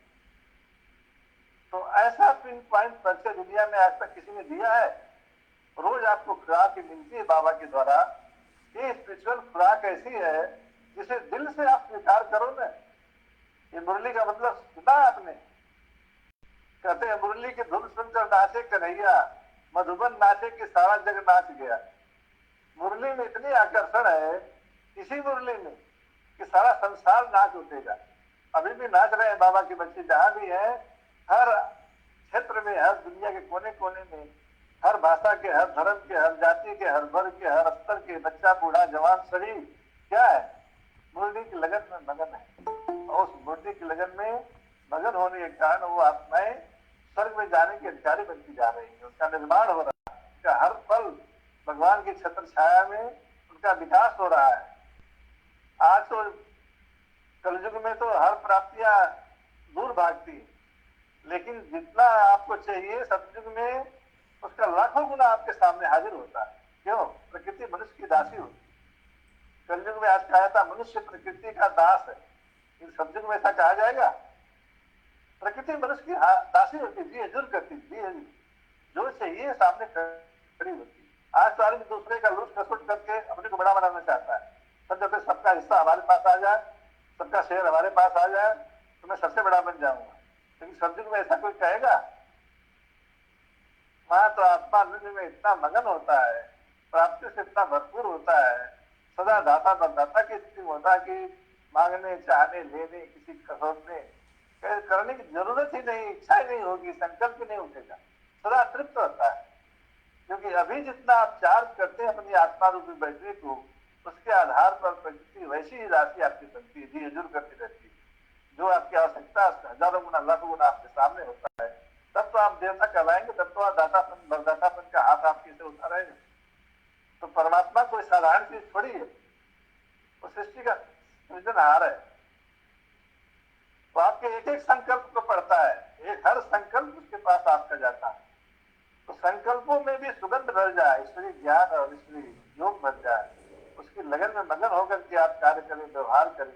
तो ऐसा पिन पॉइंट परिचय दुनिया में आज तक किसी ने दिया है? रोज आपको खुराक मिलती है बाबा के द्वारा। ये स्पिरिचुअल खुराक ऐसी है जिसे दिल से आप स्वीकार करो ना। ये मुरली का मतलब सुना आपने? कहते हैं मुरली की धुन सुनकर नाचे कन्हैया, मधुबन नाचे कि सारा जग नाच गया। मुरली में इतनी आकर्षण है, इसी मुरली में, कि सारा संसार नाच उठेगा। अभी भी नाच रहे हैं बाबा के बच्चे जहां भी हैं, हर क्षेत्र में, हर दुनिया के कोने कोने में, हर भाषा के, हर धर्म के, हर जाति के, हर वर्ग के, हर स्तर के, बच्चा बूढ़ा जवान सभी क्या है? मुरली की लगन में मगन है। और उस मुरली की लगन में मगन होने के कारण वो आत्माएं स्वर्ग में जाने की अधिकारी बनती जा रही है, उसका निर्माण हो रहा है। हर पल भगवान की छत्र छाया में उनका विकास हो रहा है। आज तो कलयुग में तो हर प्राप्तियां दूर भागती है, लेकिन जितना आपको चाहिए सतयुग में उसका लाखों गुना आपके सामने हाजिर होता है। क्यों? प्रकृति मनुष्य की दासी होती है। कलयुग में आज कहा था मनुष्य प्रकृति का दास है, इन सतयुग में ऐसा कहा जाएगा? प्रकृति मनुष्य की दासी होती, जी हजूर करती, जी हजूर जो चाहिए सामने खड़ी होती। आज तो आदमी दूसरे का लूट खसुट करके अपने को बड़ा बनाना चाहता है। सब जब सबका हिस्सा हमारे पास आ जाए, सबका शेयर हमारे पास आ जाए तो मैं सबसे बड़ा बन जाऊंगा। लेकिन सतयुग में ऐसा कोई कहेगा? वहां तो आत्मा में इतना मगन होता है, प्राप्ति से इतना भरपूर होता है, सदा दाता बरदाता की स्थिति होता है कि मांगने चाहने लेने किसी कसौटने करने की जरूरत ही नहीं, इच्छा ही नहीं होगी, संकल्प ही नहीं उठेगा, सदा तृप्त होता है। क्योंकि अभी जितना आप चार्ज करते हैं अपनी आत्मा रूपी बैटरी को, उसके आधार पर प्रकृति वैसी ही राशि आपकी बनती है, जी हजूर करती रहती है। जो आपकी आवश्यकता है हजारों गुना लाखों गुना आपके सामने होता है। तब तो आप देवता कहलाएंगे, तब तो आप दातापन बरदातापन का हाथ आपके से उठा रहेगा। तो परमात्मा कोई साधारण चीज थोड़ी है, वो सृष्टि का सृजनहार है। तो आपके एक एक संकल्प को पढ़ता है, एक हर संकल्प उसके पास आपका जाता है। तो संकल्पों में भी सुगंध भर जाए, ईश्वरी ज्ञान और ईश्वरी योग भर जाए, उसकी लगन में मगन होकर के आप कार्य करें, व्यवहार करें,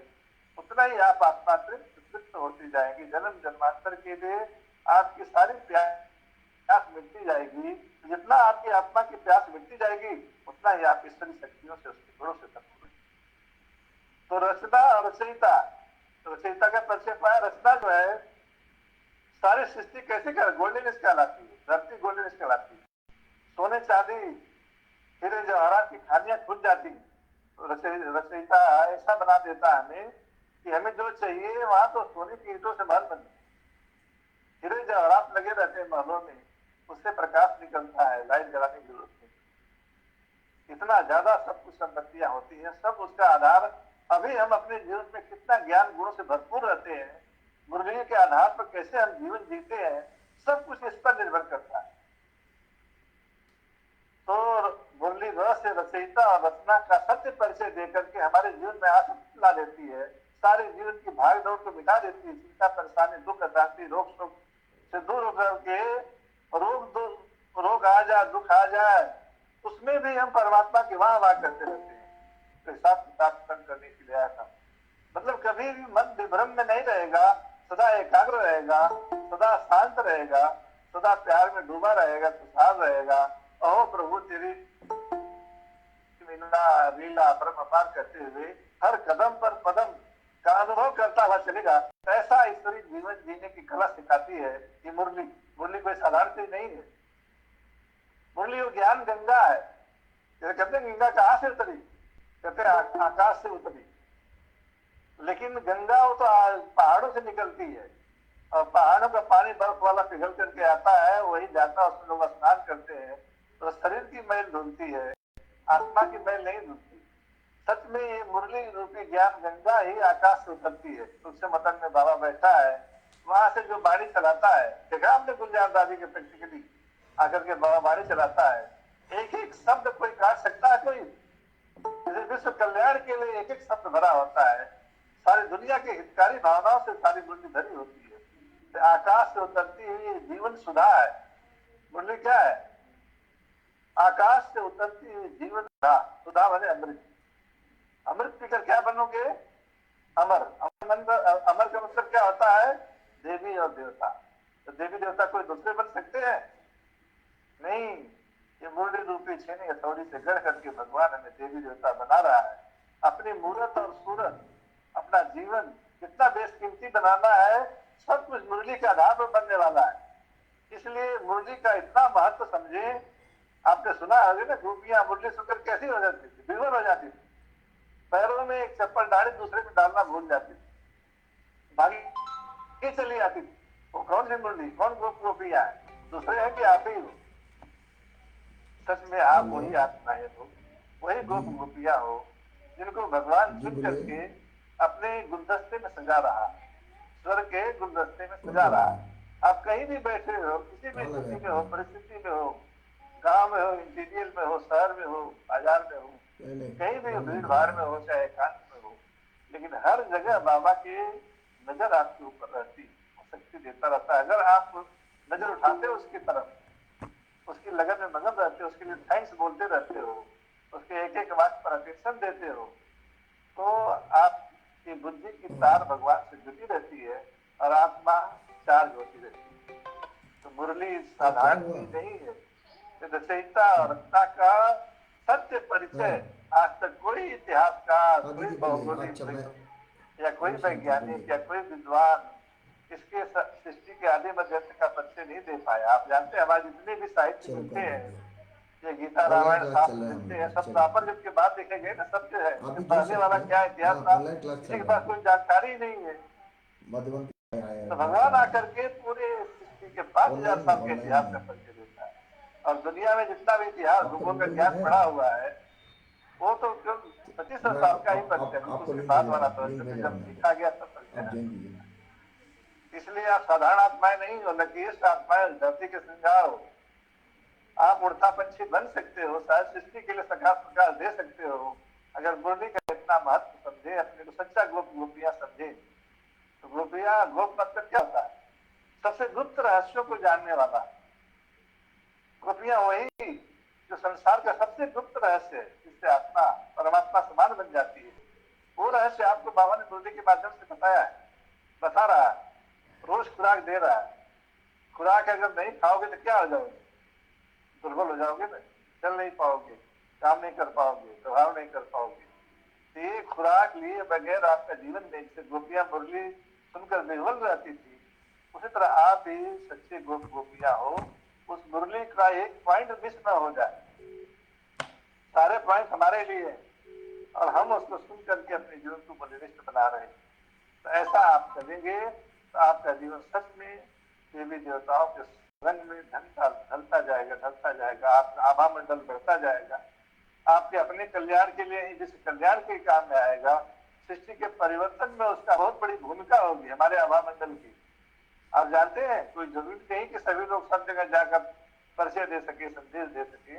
उतना ही आप आत्मा तृप्त होती जाएगी। जन्म जन्मांतर के लिए आपकी सारी प्यास मिटती जाएगी। जितना आपकी आत्मा की प्यास मिटती जाएगी उतना ही आप ईश्वरी शक्तियों से, उसके गुणों से संपूर्ण। तो रचना और रचयिता, रचयिता का परिचय पाया। रचना जो है सारी सृष्टि कैसे कर गोल्डनिस कहलाती है, धरती गोल्डनिस कहलाती है। सोने चांदी हीरे जवाहरात की खानियां खुद जाती है। तो रचयिता ऐसा बना देता है हमें कि हमें जो चाहिए वहां तो सोने की ईंटों से महल बने, हीरे जवाहरात लगे रहते हैं महलों में, उससे प्रकाश निकलता है, लाइट जलाने की जरूरत नहीं। इतना ज्यादा सब कुछ संपत्तियां होती हैं, सब उसका आधार। अभी हम अपने जीवन में कितना ज्ञान गुणों से भरपूर रहते हैं, मुरली के आधार पर कैसे हम जीवन जीते हैं, सब कुछ इस पर निर्भर करता है। तो मुरली रस से रचयिता और रचना का सत्य परिचय देकर के हमारे जीवन में आसक्ति ला देती है, सारे जीवन की भाग दौड़ को मिटा देती है। चिंता परेशानी दुख अशांति रोग शोक से दूर होकर के रोग आ जाए, दुख आ जाए, उसमें भी हम परमात्मा की वाह वाह करते रहते हैं। तो हिसाब किताब करने के लिए आया था। मतलब कभी भी मन विभ्रम में नहीं रहेगा, सदा एकाग्र रहेगा, सदा शांत रहेगा, सदा प्यार में डूबा रहेगा, खुशहाल रहेगा। अहो प्रभु तेरी लीला परम करते हुए हर कदम पर पदम का अनुभव करता हुआ चलेगा। ऐसा ईश्वरी जीवन जीने की कला सिखाती है ये मुरली। मुरली कोई साधारण चीज नहीं है। मुरली वो ज्ञान गंगा है। जैसे कहते हैं गंगा कहाँ से उतरी, कहते हैं आकाश से उतरी। लेकिन गंगा वो तो पहाड़ों से निकलती है, और पहाड़ों का पानी बर्फ वाला पिघल करके आता है, वही जाता है, उसमें लोग स्नान करते हैं तो शरीर की मैल धुलती है, आत्मा की मैल नहीं धुलती। सच में ये मुरली रूपी ज्ञान गंगा ही आकाश से उतरती है। तुलसी मतन में बाबा बैठा है, वहां से जो बाड़ी चलाता है, देखा हमने गुलजार दादी के प्रैक्टिकली आकर के बाबा बाड़ी चलाता है। एक एक शब्द कोई काट सकता है कोई? विश्व कल्याण के लिए एक एक शब्द भरा होता है। सारी दुनिया के हितकारी भावनाओं से सारी मुरली भरी होती है। तो आकाश से उतरती हुई जीवन सुधा है मुरली। क्या है? आकाश से उतरती हुई जीवन सुधा। सुधा बने अमृत। अमृत पीकर क्या बनोगे? अमर। अमर का मतलब क्या होता है? देवी और देवता। तो देवी देवता कोई दूसरे बन सकते हैं? नहीं। ये मुरली रूपी छेनी हथौड़ी से गढ़ करके भगवान हमें देवी देवता बना रहा है। अपनी मूरत और सूरत, अपना जीवन कितना बेशकीमती बनाना है, सब कुछ मुरली के आधार पर बनने वाला है। इसलिए मुरली का इतना महत्व समझे। आपने सुना होगा ना, गोपियां मुरली सुनकर कैसी हो जाती थी? विवल हो जाती थी। पैरों में एक चप्पल डाली दूसरे में डालना भूल जाती थी, भागी चली आती थी। वो कौन सी मुरली, कौन गोपियां है? दूसरे हैं कि आप ही हो? सच में आप वही आत्मा है, वही गोप गोपियां हो जिनको भगवान चुन करके अपने गुलदस्ते में सजा रहा, स्वर्ग के गुलदस्ते में सजा रहा। आप कहीं भी बैठे हो, किसी भी स्थिति में हो, परिस्थिति में हो, गांव में हो, इंटीरियर में हो, शहर में हो, बाजार में हो, पहले कहीं भी ऑनलाइन भीड़ हो भाड़ गया। में हो चाहे एकांत में हो, लेकिन हर जगह बाबा की नजर आपके ऊपर रहती, वो शक्ति देता रहता है। अगर आप नजर उठाते हो उसकी तरफ, उसकी लगन में मगन रहते हो, उसके लिए थैंक्स बोलते रहते हो, उसके एक एक वाक्य पर अटेंशन देते हो, तो आपकी बुद्धि की तार भगवान से जुड़ी रहती है और आत्मा चार्ज होती रहती है। तो मुरली तो क्या साधारण हुआ? चीज नहीं है, ये रचयिता और रत्ता का सत्य हाँ परिचय। आज तक कोई इतिहासकार, हाँ कोई दीदी बोलिए। अच्छा मैं भौगोलिक या कोई ओम शांति वैज्ञानिक या बोलिए। कोई विद्वान इसके सृष्टि के आदि मध्य का परिचय नहीं दे पाया। आप जानते हैं हमारे जितने भी साहित्य चलो मिलते कर हैं, दीजिए। ये गीता ऑनलाइन रामायण क्लास चल शास्त्र रहा है हम मिलते लोग हैं, का, सब चलिए द्वापर युग के बाद लिखे गए ना, सत्य है। आप इसके भी जुड़ पहले सकते वाला हैं। क्या इतिहास हाँ था, ऑनलाइन क्लास किसी चल के रहा पास है। कोई जानकारी ही नहीं है। मधुबन की आया तो बहुत भगवान सारा आकर के पूरे सृष्टि के 5,000 साल के ऑनलाइन इतिहास में। का परिचय देता है। और दुनिया में जितना भी इतिहास आपका भूगोल का गूगल मीट ज्ञान है? पड़ा हुआ है, वो तो केवल 2500 मैं साल का ही परिचय, बिल्कुल आपको उसके लिंक बाद भेज रहा वाला हूँ, लिंक परिचय भेज तो रहा जब हूँ मैं। सीखा गया तब परिचय आप है। ज्वाइन कीजिए। इसलिए आप साधारण आत्माएं नहीं हो, लकीर आत्माएं, धरती के श्रृंगार हो। आप उड़ता पंछी बन सकते हो, शायद सृष्टि के लिए सकाश प्रकाश दे सकते हो। अगर मुरली का इतना महत्व समझे, अपने को सच्चा गोपियां समझे, तो गोपियां, गोप मतलब क्या होता है? सबसे गुप्त रहस्यों को जानने वाला। गोपियां वही जो संसार का सबसे गुप्त रहस्य है, जिससे आत्मा परमात्मा समान बन जाती है। वो रहस्य आपको बाबा ने मुरली के माध्यम से बताया है, बता रहा है, रोज खुराक दे रहा है। खुराक अगर नहीं खाओगे तो क्या हो जाओगे? दुर्बल हो जाओगे ना, चल नहीं पाओगे, काम नहीं कर पाओगे, प्रभाव नहीं कर पाओगे। तो ये खुराक लिए बगैर आपका जीवन नहीं, जैसे गोपियां मुरली सुनकर विह्वल रहती थी, उसी तरह आप भी सच्चे गोपियां हो। उस मुरली का एक पॉइंट मिस ना हो जाए, सारे पॉइंट हमारे लिए हैं और हम उसको सुन करके अपने जीवन को बलिष्ठ बना रहे हैं। तो ऐसा आप करेंगे तो आपका जीवन सच में देवी देवताओं के रंग में ढलता जाएगा, ढलता जाएगा। आपका आभा मंडल बढ़ता जाएगा, आपके अपने कल्याण के लिए ही, जिस कल्याण के काम में आएगा, सृष्टि के परिवर्तन में उसका बहुत बड़ी भूमिका होगी हमारे आभा मंडल की। आप जानते हैं कोई जरूरी नहीं कि सभी लोग सब जगह जाकर परिचय दे सके, संदेश दे सके।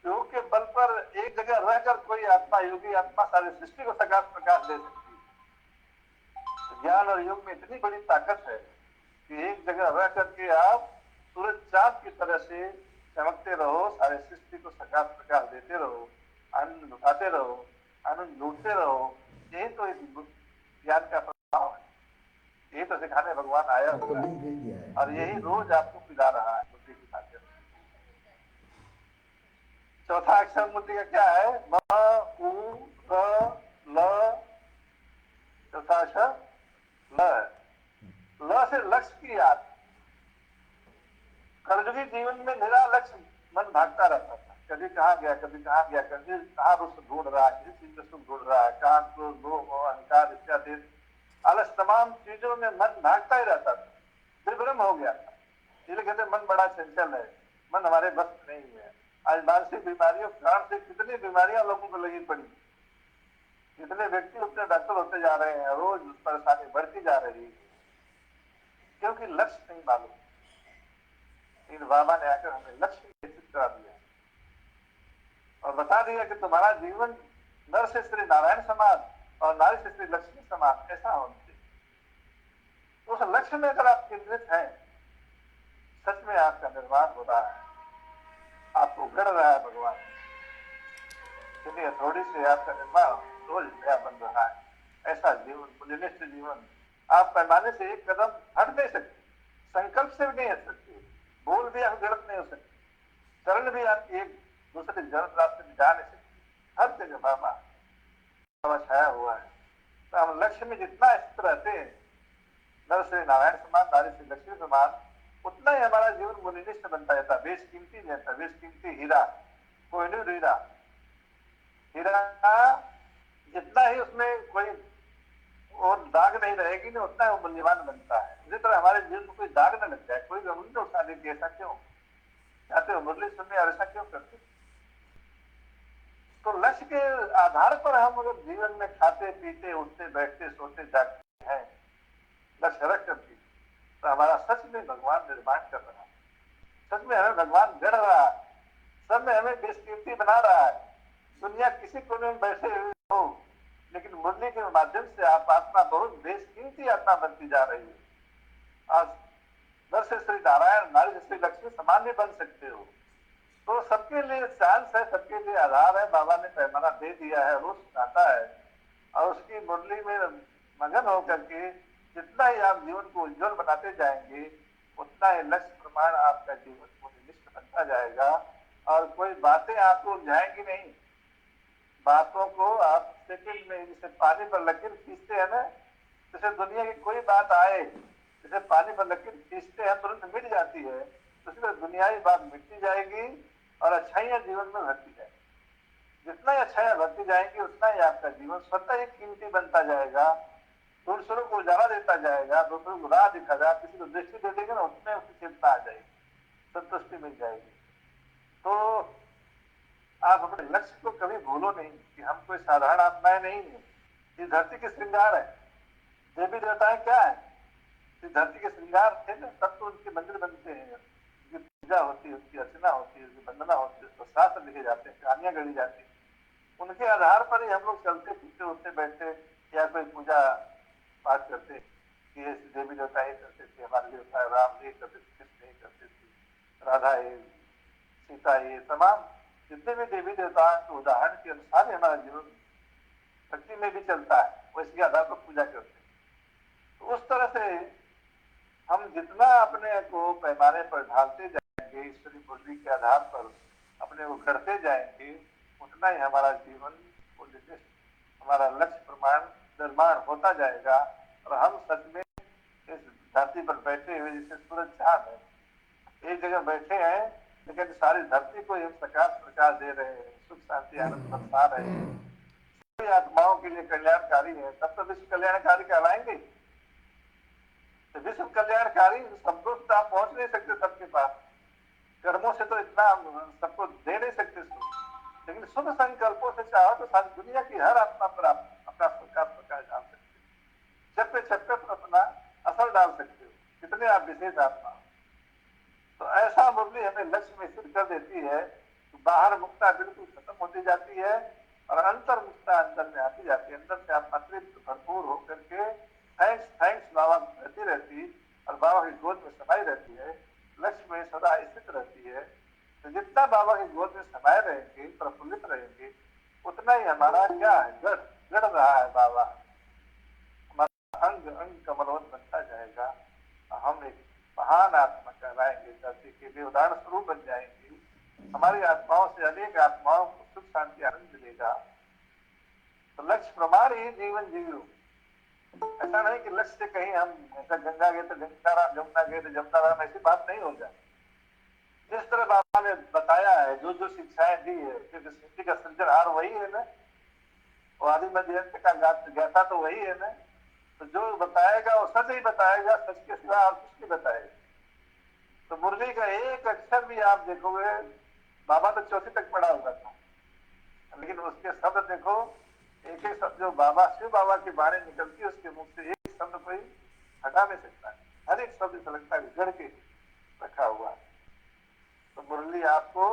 योग के बल पर एक जगह रहकर कोई आत्मा, योगी आत्मा सारी सृष्टि को सकाश प्रकाश दे सकती है। ज्ञान और योग में इतनी बड़ी ताकत है कि एक जगह रह करके आप सूरज चांद की तरह से चमकते रहो, सारे सृष्टि को सकाश प्रकाश देते रहो, आनंद उठाते रहो, आनंद लूटते रहो। यही तो इस ज्ञान का प्रभाव है, यही तो सिखाने भगवान आया आपको हुआ है, लिंक भेज दिया है, और देख यही लीजिए। रोज आपको पिला रहा है बुद्धि के माध्यम से। चौथा अक्षर मूर्ति का क्या है? म, उ, क, ल। चौथा अक्षर ल है। ल से लक्ष्य की याद। कर्जुगी जीवन में मेरा लक्ष्य मन भागता रहता था, कभी कहाँ गया, कभी कहाँ गया, कभी कहाँ रुष्ट ढूंढ रहा है, किसी चीज में सुख ढूंढ रहा है, कहाँ क्रोध, लोभ, अहंकार इत्यादि आलस तमाम चीजों में मन भागता ही रहता था, विभ्रम हो गया था। इसलिए कहते मन बड़ा चंचल है, मन हमारे बस में नहीं है। आज मानसिक बीमारियों के कारण से कितनी बीमारियां लोगों को लगी पड़ी, कितने व्यक्ति उतने डॉक्टर होते जा रहे हैं, रोज परेशानी बढ़ती जा रही है, क्योंकि लक्ष्य नहीं मालूम। इन बाबा ने आकर हमें लक्ष्य निश्चित करा दिया और बता दिया कि तुम्हारा जीवन नर से श्री नारायण समान और नारी से श्री लक्ष्मी समान ऐसा होना चाहिए। तो उस लक्ष्य में अगर आप केंद्रित हैं, सच में आपका निर्माण हो रहा है, आपको गढ़ रहा है भगवान, क्योंकि थोड़ी से आपका निर्माण रोज नया बन रहा है। ऐसा जीवन, मूल्यनिष्ठ जीवन। आप पैमाने से एक कदम हट नहीं सकते, संकल्प से भी नहीं हट सकते, बोल भी आप गलत नहीं हो सकते, चरण भी आपकी एक दूसरे गलत रास्ते में जा नहीं सकते। हर जगह बाबा छाया हुआ है। तो हम लक्ष्य में जितना स्थित रहते हैं, नर से नारायण समान, नारी से लक्ष्मी समान, उतना ही हमारा जीवन मूल्यनिष्ठ बनता जाता है, बेशकीमती रहता है, बेशकीमती हीरा, कोहिनूर हीरा। हीरा जितना ही उसमें कोई और दाग नहीं रहेगी ना, उतना वो मूल्यवान बनता है। इसी तरह हमारे जीवन में कोई दाग न लग जाए, कोई उंगली न उठा देती, ऐसा क्यों चाहते हो मुरली सुनने, और ऐसा क्यों करते? तो लक्ष्य के आधार पर हम अगर जीवन में खाते पीते, उठते बैठते, सोते जागते हैं, लक्ष्य रख करके, तो हमारा सच में भगवान निर्माण कर रहा है, सच में हमें भगवान गढ़ रहा है, सब में हमें बेशकीमती बना रहा है। दुनिया किसी कोने में बैठे हुए हो, लेकिन मुरली के माध्यम से आप आत्मा बहुत बेशकीमती आत्मा बनती जा रही है। आज नर से श्री नारायण, नारी से श्री लक्ष्मी समान भी बन सकते हो। तो सबके लिए चांस है, सबके लिए आधार है। बाबा ने पैमाना दे दिया है, रोज सुनाता है, और उसकी मुरली में मगन होकर के जितना ही आप जीवन को उज्जवल बनाते जाएंगे, उतना ही लक्ष्य प्रमाण आपका जीवन को निष्ठ बनता जाएगा। और कोई बातें आपको उलझाएंगी नहीं। बातों को आप सेकंड में, जैसे पानी पर लकीर खींचते हैं ना, जैसे दुनिया की कोई बात आए, जैसे पानी पर लकीर खींचते हैं तुरंत मिट जाती है, तो इसी तरह दुनियावी बात मिटती जाएगी और अच्छाइयां जीवन में भरती जाएगी। जितना ही अच्छाइयां भरती जाएंगी, उतना ही आपका जीवन स्वतः ही कीमती बनता जाएगा, दूसरों को उजाला देता जाएगा, दूसरों को राह दिखा जाएगा। किसी को दृष्टि दे देंगे ना, उसमें उसकी चिंता आ जाएगी, संतुष्टि मिल जाएगी। तो आप अपने लक्ष्य को कभी भूलो नहीं कि हम कोई साधारण आत्माएं नहीं है। ये धरती के श्रृंगार है। देवी देवताएं क्या है? इस धरती के श्रृंगार थे ना, तब तो उनके मंदिर बनते हैं, उनकी पूजा होती है, उनकी अर्चना होती है, उनकी वंदना होती है, उसको शास्त्र लिखे जाते हैं, कहानियां गढ़ी जाती है। उनके आधार पर ही हम लोग चलते फिरते, उठते बैठते, या कोई पूजा पाठ करते कि ये देवी देवता ये करते थे, हमारे देवता राम ये करते थे, कृष्ण ये करते थे, राधा ये, सीता ये, तमाम जितने भी देवी देवताओं के उदाहरण के अनुसार हमारा जीवन भक्ति में भी चलता है, वो इसके आधार पर पूजा करते हैं। तो उस तरह से हम जितना अपने को पैमाने पर ढालते जाएंगे, ईश्वरी मुरली के आधार पर अपने को करते जाएंगे, उतना ही हमारा जीवन को हमारा लक्ष्य प्रमाण निर्माण होता जाएगा। और हम सच में इस धरती पर बैठे हुए जैसे सूरज चांद है, एक जगह बैठे हैं, लेकिन सारी धरती को हम प्रकाश दे रहे हैं, सुख शांति आनंद बरसा रहे हैं, सभी आत्माओं के लिए कल्याणकारी है। तब तो विश्व कल्याणकारी कहलाएंगे। तो विश्व कल्याणकारी शब्दों से आप पहुंच नहीं सकते सबके पास, कर्मों से तो इतना सबको दे नहीं सकते सुख, लेकिन शुभ संकल्पों से चाहो तो सारी दुनिया की हर आत्मा पर आप अपना प्रकाश डाल सकते हो, चप्पे चप्पे पर अपना असर डाल सकते हो, कितने आप विशेष आत्मा। तो ऐसा मुरली हमें लक्ष्य में स्थिर कर देती है, तो बाहर मुक्ता बिल्कुल खत्म होती जाती है और अंतर मुक्ता अंदर में आती जाती है। अंदर से आप अतिरिक्त भरपूर होकर के थैंक्स बाबा रहती रहती, और बाबा की गोद में समाई रहती है, लक्ष्य में सदा स्थित रहती है। तो जितना बाबा की गोद में समाये रहेंगे, प्रफुल्लित रहेंगे, उतना ही हमारा क्या है, गढ़ रहा है बाबा, हमारा अंग अंग कमलवत बनता जाएगा। हम एक महान आत्मा कहलाएंगे, धरती के लिए उदाहरण स्वरूप बन जाएंगे। हमारी आत्माओं से अनेक आत्माओं को सुख शांति आनंद मिलेगा। तो लक्ष्य प्रमाण ही जीवन जियो। ऐसा नहीं कि लक्ष्य से कहीं हम ऐसा गंगा गए तो जमुना गए तो जमुना, ऐसी बात नहीं हो जाए। जिस तरह बाबा ने बताया है, जो जो शिक्षाएं दी है, क्योंकि सृष्टि का सृजनहार वही है ना, वो आदि मध्य अंत का ज्ञाता तो वही है ना। तो जो बताएगा वो सच ही बताएगा, सच के सिवा और कुछ नहीं बताएगा। तो मुरली का एक अक्षर भी आप देखोगे, बाबा तो चौथी तक पढ़ा हुआ था, लेकिन उसके शब्द देखो, एक एक शब्द जो बाबा शिव बाबा की बाणी निकलती है उसके मुख से, एक शब्द कोई हटा नहीं सकता है, हर एक शब्द से लगता है गढ़ के रखा हुआ है। तो मुरली आपको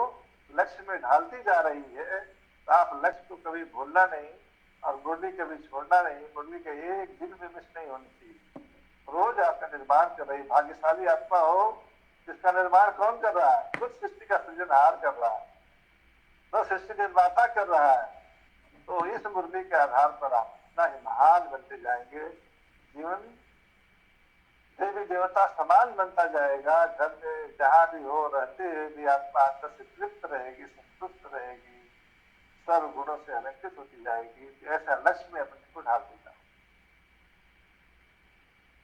लक्ष्य में ढालती जा रही है, तो आप लक्ष्य को कभी भूलना नहीं और मुरली कभी छोड़ना नहीं। मुरली का एक दिन भी मिस नहीं होनी चाहिए। रोज आपका निर्माण कर रही, भाग्यशाली आत्मा हो जिसका निर्माण कौन कर रहा है? खुद सृष्टि का सृजनहार कर रहा है, तो सृष्टि निर्माता कर रहा है। तो इस मुरली के आधार पर आप इतना ही महान बनते जाएंगे, जीवन देवी देवता समान बनता जाएगा। घर में जहां भी हो, रहते हुए भी आत्मा अंदर से तृप्त रहेगी, संतुष्ट रहेगी, सर्व गुणों से अलंकृत होती जाएगी। ऐसा लक्ष्य में अपने को ढाल देता।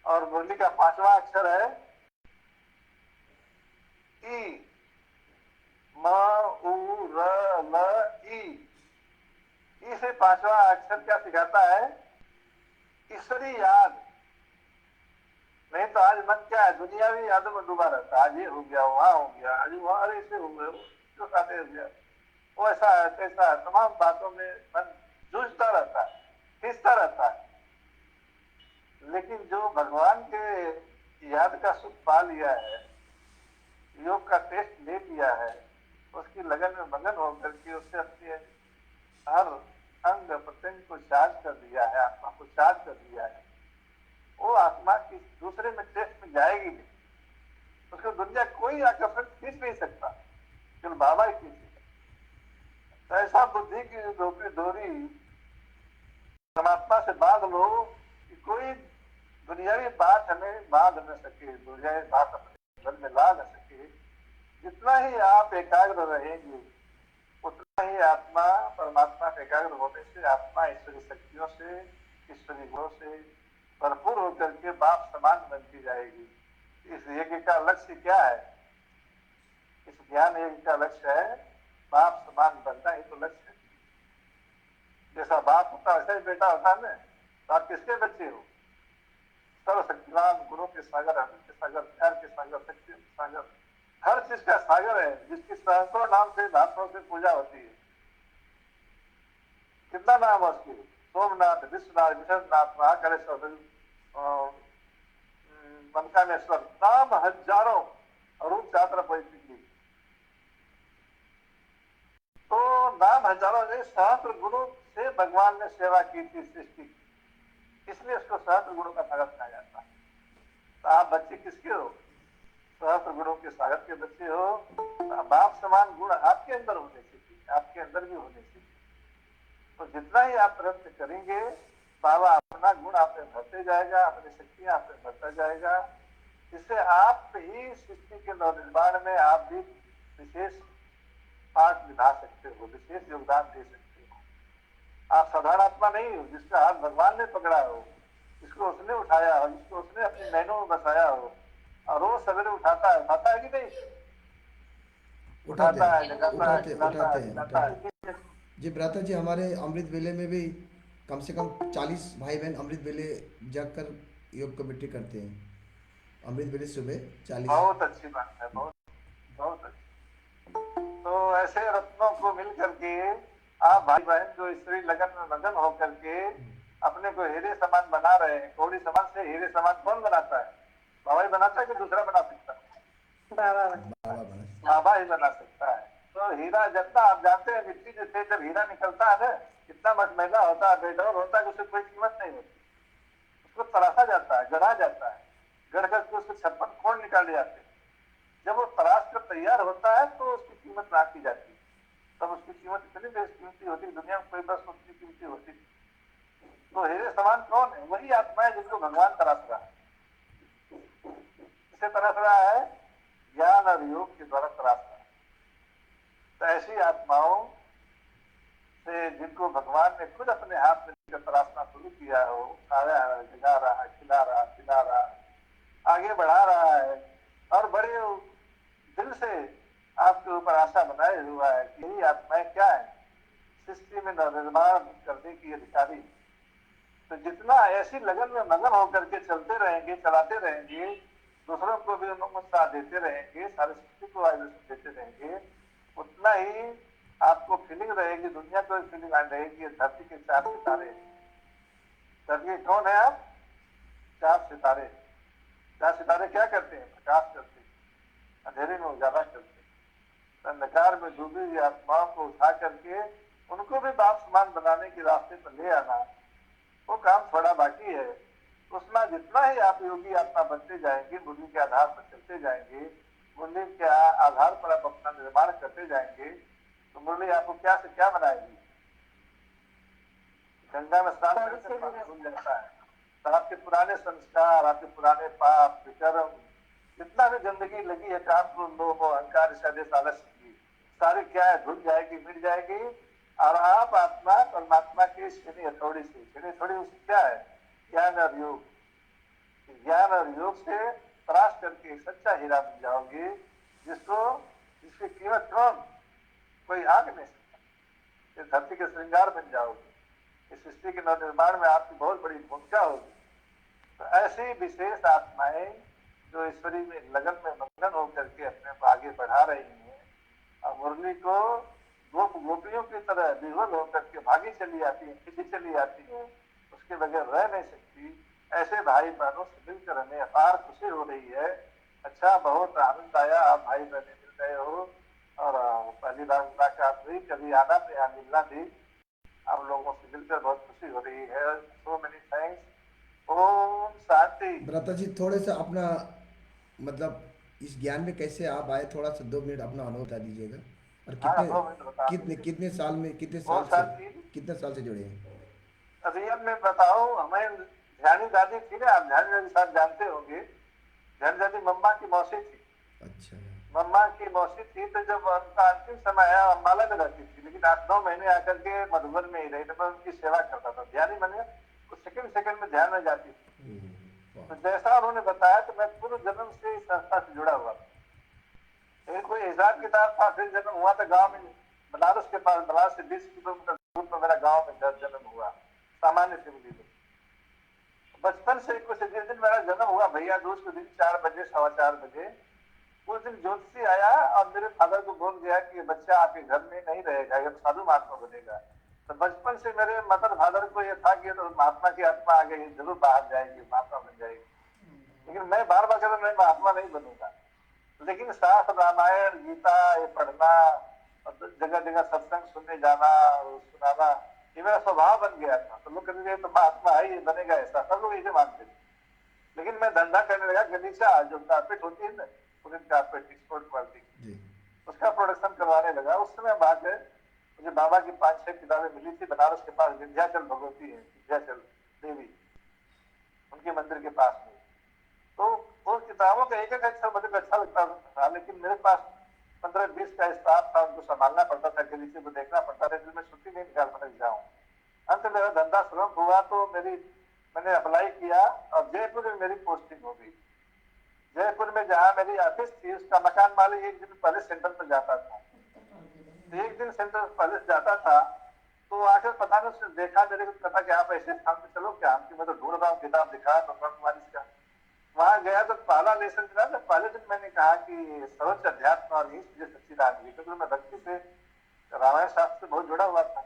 और मुरली का 5वां अक्षर है ई, म उ र ल ई। ई से 5वां अक्षर क्या सिखाता है? ईश्वरी याद। नहीं तो आज मन क्या है, दुनियावी यादों में डूबा रहता है। आज ये हो गया, वहां हो गया, आज वहां, अरे ऐसे हो गया, जो साथे हो गया, वो ऐसा है कैसा है, तमाम बातों में मन जूझता रहता है, खींचता रहता है। लेकिन जो भगवान के याद का सुख पा लिया है, योग का टेस्ट ले लिया है, उसकी लगन में मगन होकर के उससे अपने हर अंग प्रत्यंग को चार्ज कर दिया है, आत्मा को चार्ज कर दिया है, वो आत्मा किस दूसरे में टेस्ट में जाएगी नहीं, उसको दुनिया कोई आकर्षण खींच नहीं सकता, केवल बाबा ही खींचेगा। तो ऐसा बुद्धि की डोरी डोरी परमात्मा से बांध लो कि कोई दुनियावी बात हमें बांध न सके, दुनियावी बात अपने घर में ला न सके। जितना ही आप एकाग्र रहेंगे उतना ही आत्मा परमात्मा में एकाग्र होने से आत्मा ईश्वरी शक्तियों से, ईश्वरी गुणों से भरपूर होकर के बाप समान बनती जाएगी। इस यज्ञ का लक्ष्य क्या है? इस ज्ञान यज्ञ का लक्ष्य है बाप समान बनना ही तो लक्ष्य है। जैसा बाप होता वैसा ही बेटा होता है ना। तो आप किसके बच्चे हो? सर्वशक्तिमान गुणों के सागर, अनंत के सागर, प्यार के सागर, शक्ति के सागर, हर चीज का सागर है, जिसकी सहस्त्रों नाम से धातुओं से पूजा होती है। कितना नाम है उसकी? सोमनाथ, विश्वनाथ, विशेषनाथ, महाकालेश्वर, मनकामेश्वर, नाम हजारों, रूप चात्र परिस्थिति। तो नाम हजारों ने सहस्त्र गुणों से भगवान ने सेवा की थी सृष्टि की, इसलिए उसको सहस्त्र गुणों का सागर कहा जाता है। तो आप बच्चे किसके हो? सहस्त्र गुणों के सागर के बच्चे हो। तो बाप समान गुण आपके अंदर होने चाहिए, आपके अंदर भी होने चाहिए। तो जितना ही आप प्रयत्न करेंगे बाबा अपना गुण आप में भरते जाएगा, अपनी शक्तियां आप में भरता जाएगा। इससे आप ही सृष्टि के नवनिर्माण में आप भी विशेष पाठ निभा सकते हो, विशेष योगदान दे सकते हो। आप साधारण आत्मा नहीं हो जिसका हाथ भगवान ने पकड़ा हो, जिसको उसने उठाया हो, जिसको उसने अपने नैनों में बसाया हो, और रोज सवेरे उठाता है कि नहीं? उठाते उठाता है, हैं, जगाता है, उठाते खिलाता उठाते है, हैं, खिलाता उठाते हैं। है। जी भ्राता जी, हमारे अमृत वेले में भी कम से कम 40 भाई बहन अमृत वेले जाग कर योग कमेटी करते हैं। अमृत वेले सुबह 40। बहुत अच्छी बात है, बहुत बहुत अच्छी। तो ऐसे रत्नों को मिल करके आप भाई बहन जो ईश्वरी लगन में मगन होकर के अपने को हीरे समान बना रहे हैं। कौड़ी समान से हीरे समान कौन बनाता है? बाबा ही बनाता है कि दूसरा बना सकता है? बाबा बाबा बना। बाबा ही बना सकता है। तो हीरा जितना आप जानते हैं, मिट्टी से जब हीरा निकलता है ना, कितना मटमैला होता है, बेडौल होता है, उससे कोई कीमत नहीं होती। उसको तराशा जाता है, गढ़ा जाता है, गढ़ करके उसके 56 खोल निकाले जाते हैं। जब वो तराश कर तैयार होता है तो उसकी कीमत ना की जाती है। तब उसकी कीमत इतनी बेशकीमती होती है, दुनिया में कोई बस उतनी कीमती होती है। तो हीरे समान कौन है? वही आत्मा है जिनको भगवान तराश रहा है। किसे तराश रहा है? ज्ञान और योग के द्वारा तराश रहा है। तो ऐसी आत्माओं से जिनको भगवान ने खुद अपने हाथ में लेकर तराशना शुरू किया हो, खाया है, जगा रहा है, खिला रहा, पिला रहा, आगे बढ़ा रहा है, और बड़े दिल से आपके ऊपर आशा बनाए हुआ है कि यही आत्माएं क्या है? सृष्टि में निर्माण करने की अधिकारी। तो जितना ऐसी लगन में मगन होकर के चलते रहेंगे, चलाते रहेंगे, दूसरों को भी उत्साह देते रहेंगे, सारी सृष्टि को वाइब्रेशन देते रहेंगे, उतना ही आपको फीलिंग रहेगी, दुनिया को फीलिंग रहेगी। धरती के 4 सितारे, धरती कौन है आप? 4 सितारे। 4 सितारे क्या करते हैं? प्रकाश करते हैं, अंधेरे में उजाला करते हैं। अंधकार में डूबी हुई आत्माओं को उठा करके उनको भी बाप समान बनाने के रास्ते पर ले आना, वो काम थोड़ा बाकी है। उसमें जितना ही आप योगी आत्मा बनते जाएंगे, मुरली के आधार पर चलते जाएंगे, मुरली के आधार पर आप अपना निर्माण करते जाएंगे, तो मुरली आपको क्या से क्या बनाएगी? गंगा में स्नान करने से पाप धुल जाता है। तो आपके पुराने संस्कार, आपके पुराने पाप विकर्म, जितना भी गंदगी लगी है, काम क्रोध लोभ अहंकार आदेश आलस्य की, सारी क्या है? धुल जाएगी, मिट जाएगी। और आप आत्मा परमात्मा की श्रेणी हथौड़ी से, श्रेणी हथौड़ी क्या है? ज्ञान और योग। ज्ञान और योग से तराश करके एक सच्चा हीरा बन जाओगे, जिसकी कीमत कौन? कोई आंक नहीं सकता। इस धरती के श्रृंगार बन जाओगे, इस सृष्टि के नवनिर्माण में आपकी बहुत बड़ी भूमिका होगी। तो ऐसी विशेष आत्माएं जो ईश्वरी में लगन में मगन होकर के अपने को आगे बढ़ा रही हैं, और मुरली को गोपियों की तरह विह्वल होकर के भागी चली आती है, खिंची चली आती है, उसके बगैर रह नहीं सकती। ऐसे भाई बहनों से मिलकर हमें अपार खुशी हो रही है। अच्छा, बहुत आनंद आया, आप भाई बहने मिल गए हो, और पहली बार मुलाकात हुई, कभी आना तो यहाँ मिलना भी। आप लोगों से मिलकर बहुत खुशी हो रही है। So many thanks. Om Shanti. भ्राता जी थोड़े सा अपना मतलब इस ज्ञान में कैसे आप आए, थोड़ा सा 2 मिनट अपना अनुभव बता दीजिएगा। और हाँ, कितने 2 मिनट बता कितने देंगे। कितने साल में, कितने ओम साल से, शांति। कितने साल से जुड़े हैं? रियल में बताओ, हमें ध्यानी दादी थी ना, आप ध्यानी दादी साहब जानते होंगे। ध्यानी दादी मम्मा की मौसी थी। अच्छा। मम्मा की मौसी थी, तो जब उनका अंतिम समय आया, अम्बाला में रहती थी, लेकिन 8-9 महीने आकर के मधुबन में ही रही, तो मैं उनकी सेवा करता था। ध्यानी मैंने कुछ सेकंड सेकंड में ध्यान में जाती थी। तो वाह। जैसा उन्होंने बताया, तो मैं पूर्व जन्म से इस संस्था से जुड़ा हुआ था। लेकिन कोई हिसाब किताब था, फिर जन्म हुआ था गाँव में, बनारस के पास, बनारस से 20 किलोमीटर दूर पर मेरा गाँव में जन्म हुआ, सामान्य फैमिली में। बचपन से कुछ जिस दिन मेरा जन्म हुआ, भैया दूज के दिन 4 बजे, 4:15 बजे, उस दिन ज्योतिषी आया और मेरे फादर को बोल गया कि ये बच्चा आपके घर में नहीं रहेगा, ये साधु महात्मा बनेगा। तो बचपन से मेरे मदर फादर को ये था कि तो महात्मा की आत्मा आ गई, जरूर बाहर जाएगी, महात्मा बन जाएगी। लेकिन मैं बार बार कहता मैं महात्मा नहीं बनूंगा। लेकिन शास्त्र, रामायण, गीता ये पढ़ना और जगह जगह सत्संग सुनने जाना और सुनाना, ये मेरा स्वभाव बन गया था। तो लोग कहते तो महात्मा है, ये बनेगा ऐसा, सब लोग इसे मानते थे। लेकिन मैं धंधा करने लगा, गलीचा जो कारपेट होती है ना, पूरी कारपेट एक्सपोर्ट क्वालिटी, जी। उसका प्रोडक्शन करवाने लगा। उस समय बात है, मुझे बाबा की 5-6 किताबें मिली थी, बनारस के पास विंध्याचल भगवती है, विंध्याचल देवी, उनके मंदिर के पास में। तो उन किताबों का एक एक अक्षर मुझे अच्छा लगता था, लेकिन मेरे पास 15-20 का स्टाफ था, उनको संभालना पड़ता था, गलीचे को देखना पड़ता था, इसलिए मैं छुट्टी नहीं निकाल पाता जाऊँ। अंत में मेरा धंधा शुरू हुआ, तो मैंने अप्लाई किया और जयपुर में मेरी पोस्टिंग हो गई। जयपुर में जहाँ मेरी ऑफिस थी, उसका मकान मालिक एक दिन पहले सेंटर पर जाता था। तो एक दिन सेंटर पहले जाता था, तो आकर पता नहीं उसने देखा मेरे को, कहता कि आप ऐसे स्थान पे चलो क्या, मैं तो ढूंढ रहा हूँ किताब, दिखा ब्रह्मा कुमारी का। वहां गया तो पहला लेसन मिला। तो पहले दिन मैंने कहा कि सर्वोच्च अध्यात्म और ही मुझे सच्चिदानंद जी, क्योंकि मैं भक्ति से, रामायण शास्त्र से बहुत जुड़ा हुआ था।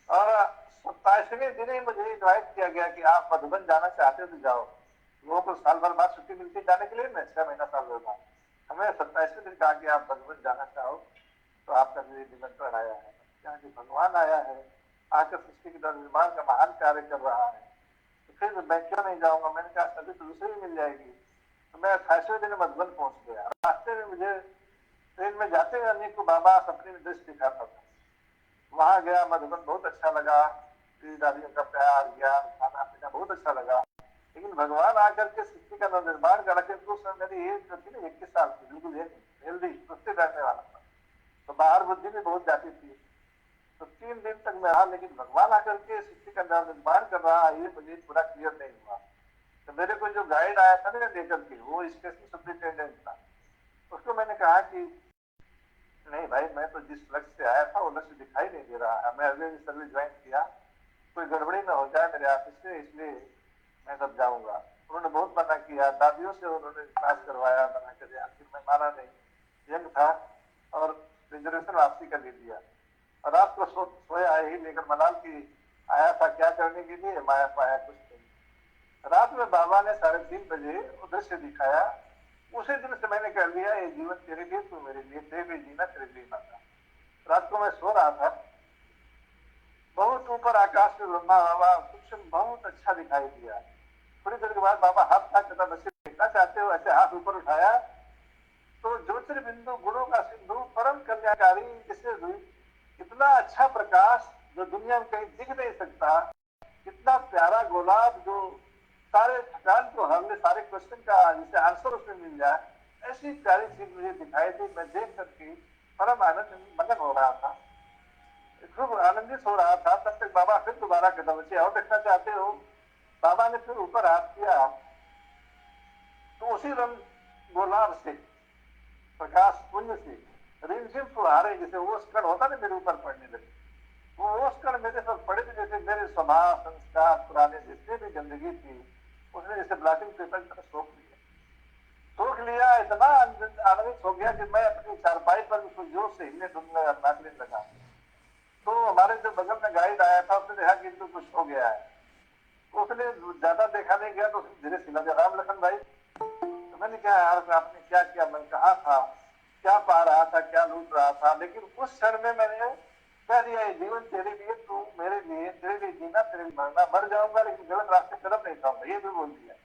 और 27वें दिन ही मुझे इन्वाइट किया गया कि आप मधुबन जाना चाहते हो तो जाओ। लोगों को साल भर बाद छुट्टी मिलती है जाने के लिए, 6 महीना साल भर बाद। हमें 27वें दिन कहा कि आप मधुबन जाना चाहो तो आपका मेरे निमंत्रण आया है। कहा कि भगवान आया है, आकर सृष्टि के निर्माण का महान कार्य कर रहा है, तो फिर मैं क्यों नहीं जाऊंगा। मैंने कहा सभी तो दूसरी भी मिल जाएगी। तो मैं 28वें दिन मधुबन पहुंच गया। रास्ते में मुझे ट्रेन में जाते हुए अनेक को बाबा सपने में दृश्य दिखाता था। वहां गया, मधुबन बहुत अच्छा लगा, दादियों का प्यार, ज्ञान, खाना पीना बहुत अच्छा लगा। लेकिन भगवान आकर के सृष्टि का निर्माण करा के, तो उस मेरी एज जो थी ना 21 साल की, बिल्कुल हेल्दी सुस्ती रहने वाला था, तो बाहर बुद्धि भी बहुत जाती थी। तो 3 दिन तक मैं रहा, लेकिन भगवान आकर के सृष्टि का निर्माण कर रहा, ये मुझे पूरा क्लियर नहीं हुआ। तो मेरे को जो गाइड आया था ना लेकर के, वो स्टेशन सुपरिटेंडेंट था। उसको मैंने कहा कि नहीं भाई, मैं तो जिस लक्ष्य से आया था वो लक्ष्य दिखाई नहीं दे रहा है, मैं अगले दिन सर्विस ज्वाइन किया, कोई गड़बड़ी ना हो जाए मेरे ऑफिस से, इसलिए मैं तब जाऊंगा। उन्होंने बहुत मना किया, दादियों से उन्होंने पास करवाया, मना कर दिया, फिर मैं माना नहीं, यंग था, और रिजर्वेशन वापसी कर दे दिया। और रात को सोया ही लेकर मलाल की आया था, क्या करने के लिए, माया पाया कुछ नहीं। रात में बाबा ने 3:30 बजे दृश्य दिखाया। उसी दिन से मैंने कह लिया ये जीवन तेरे लिए, तू मेरे लिए, तेरे लिए जीना, तेरे लिए मरना। रात को मैं सो रहा था, बहुत ऊपर आकाश में ब्रह्मा बाबा कुछ बहुत अच्छा दिखाई दिया। थोड़ी देर के बाद बाबा हाथ था, बच्चे देखना चाहते हो, ऐसे हाथ ऊपर उठाया, तो ज्योतिर्बिंदु गुणों का सिंधु परम कल्याणकारी जिसे इतना अच्छा प्रकाश जो दुनिया में कहीं दिख नहीं सकता, इतना प्यारा गुलाब जो सारे थकान को हर ले, सारे क्वेश्चन का जिसे आंसर उसमें मिल जाए, ऐसी प्यारी चीज मुझे दिखाई दी। मैं देख करके परम आनंद मगन हो रहा था, खूब आनंदित हो रहा था। तब तक बाबा फिर दोबारा कहता, बच्चे और देखना चाहते हो। बाबा ने फिर ऊपर हाथ किया, तो उसी रंग गुलाब से, प्रकाश पुंज से रिमझिम फुहारे जैसे ओस कण होता ना मेरे ऊपर पड़ने लगे। वो ओस कण मेरे पर पड़े थे, जैसे मेरे स्वभाव, संस्कार, पुराने जितने भी गंदगी थी, उसने जैसे ब्लॉटिंग पेपर की तरह सोख लिया। इतना आनंदित हो गया कि मैं अपनी चारपाई पर जोर से हिले डुलने नाचने लगा। तो हमारे जो बगल में गाइड आया था, उसने देखा कि इनको कुछ हो गया है। उसने ज्यादा देखा नहीं गया, तो उसने धीरे सिला दिया, राम लखन भाई। तो मैंने कहा यार आपने क्या किया, मैं कहा था, क्या पा रहा था, क्या लूट रहा था। लेकिन उस क्षण में मैंने कह दिया ये जीवन तेरे लिए, तू मेरे लिए, तेरे लिए जीना, तेरे लिए मरना, मर जाऊंगा लेकिन गलत रास्ते कदम नहीं उठाऊंगा, ये भी बोल दिया।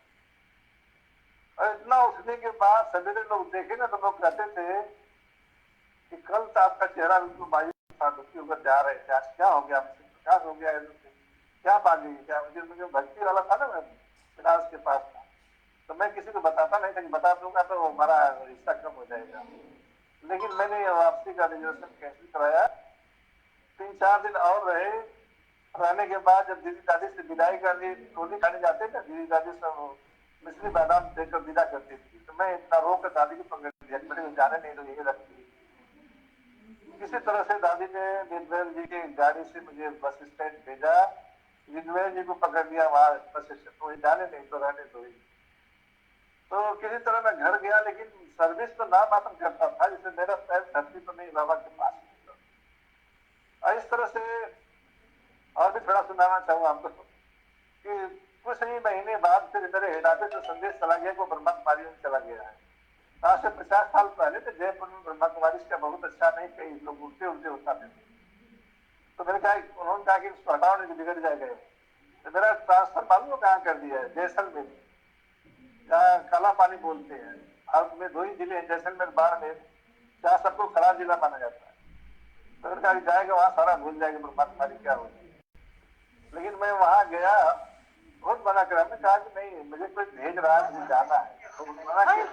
और इतना उठने के बाद सवेरे लोग देखे ना तो लोग कहते थे कि कल तो आपका चेहरा बिल्कुल मायूस था, दुखी होकर जा रहे थे, आज क्या हो गया, मुझसे प्रकाश हो गया, क्या पा गई, क्या मुझे मुझे भक्ति वाला था ना, मैं विनाश के पास था, तो मैं किसी को बताता नहीं था कि बता दूंगा तो हमारा रिश्ता कम हो जाएगा। लेकिन मैंने वापसी का रिजर्वेशन कैंसिल कराया, 3-4 दिन और रहे, रहने के बाद जब दीदी दादी से विदाई करनी, टोली खाने जाते थे, दीदी दादी सब मिश्री बादाम देकर विदा करती थी, तो मैं इतना रो कर दादी को पकड़ लिया, मेरे जाने नहीं तो यही रखती। किसी तरह से दादी ने विद्वेल जी की गाड़ी से मुझे बस स्टैंड भेजा, विद्वेल जी को पकड़ लिया वहां बस स्टेशन, तो जाने नहीं तो रहने दो। तो किसी तरह मैं घर गया, लेकिन सर्विस तो ना मात्र करता था, जिससे मेरा पैर धरती पर नहीं, बाबा के पास। और इस तरह से और भी थोड़ा सुनाना चाहूंगा आपको कि कुछ ही महीने बाद फिर मेरे हेडाटे जो संदेश चला गया वो ब्रह्मा कुमारी में चला गया है। आज से 50 साल पहले तो जयपुर में ब्रह्मा कुमारी का बहुत अच्छा नहीं, कई लोग उल्टे उल्टे होता थे, तो मैंने कहा, उन्होंने कहा कि इसको हटाओ नहीं बिगड़ जाएगा। तो मेरा ट्रांसफर मालूम कहाँ कर दिया है, जैसलमेर, जहाँ काला पानी बोलते हैं, भारत में 2 ही जिले हैं, जैसलमेर बाड़मेर, जहाँ सबको खराब जिला माना जाता है। तो मैंने कहा जाएगा वहां सारा भूल जाएगा ब्रह्मा कुमारी क्या हो। लेकिन मैं वहां गया, बहुत मना करा, मैं कहा कि नहीं मुझे कोई भेज रहा है, मुझे जाना है, तो मना किया।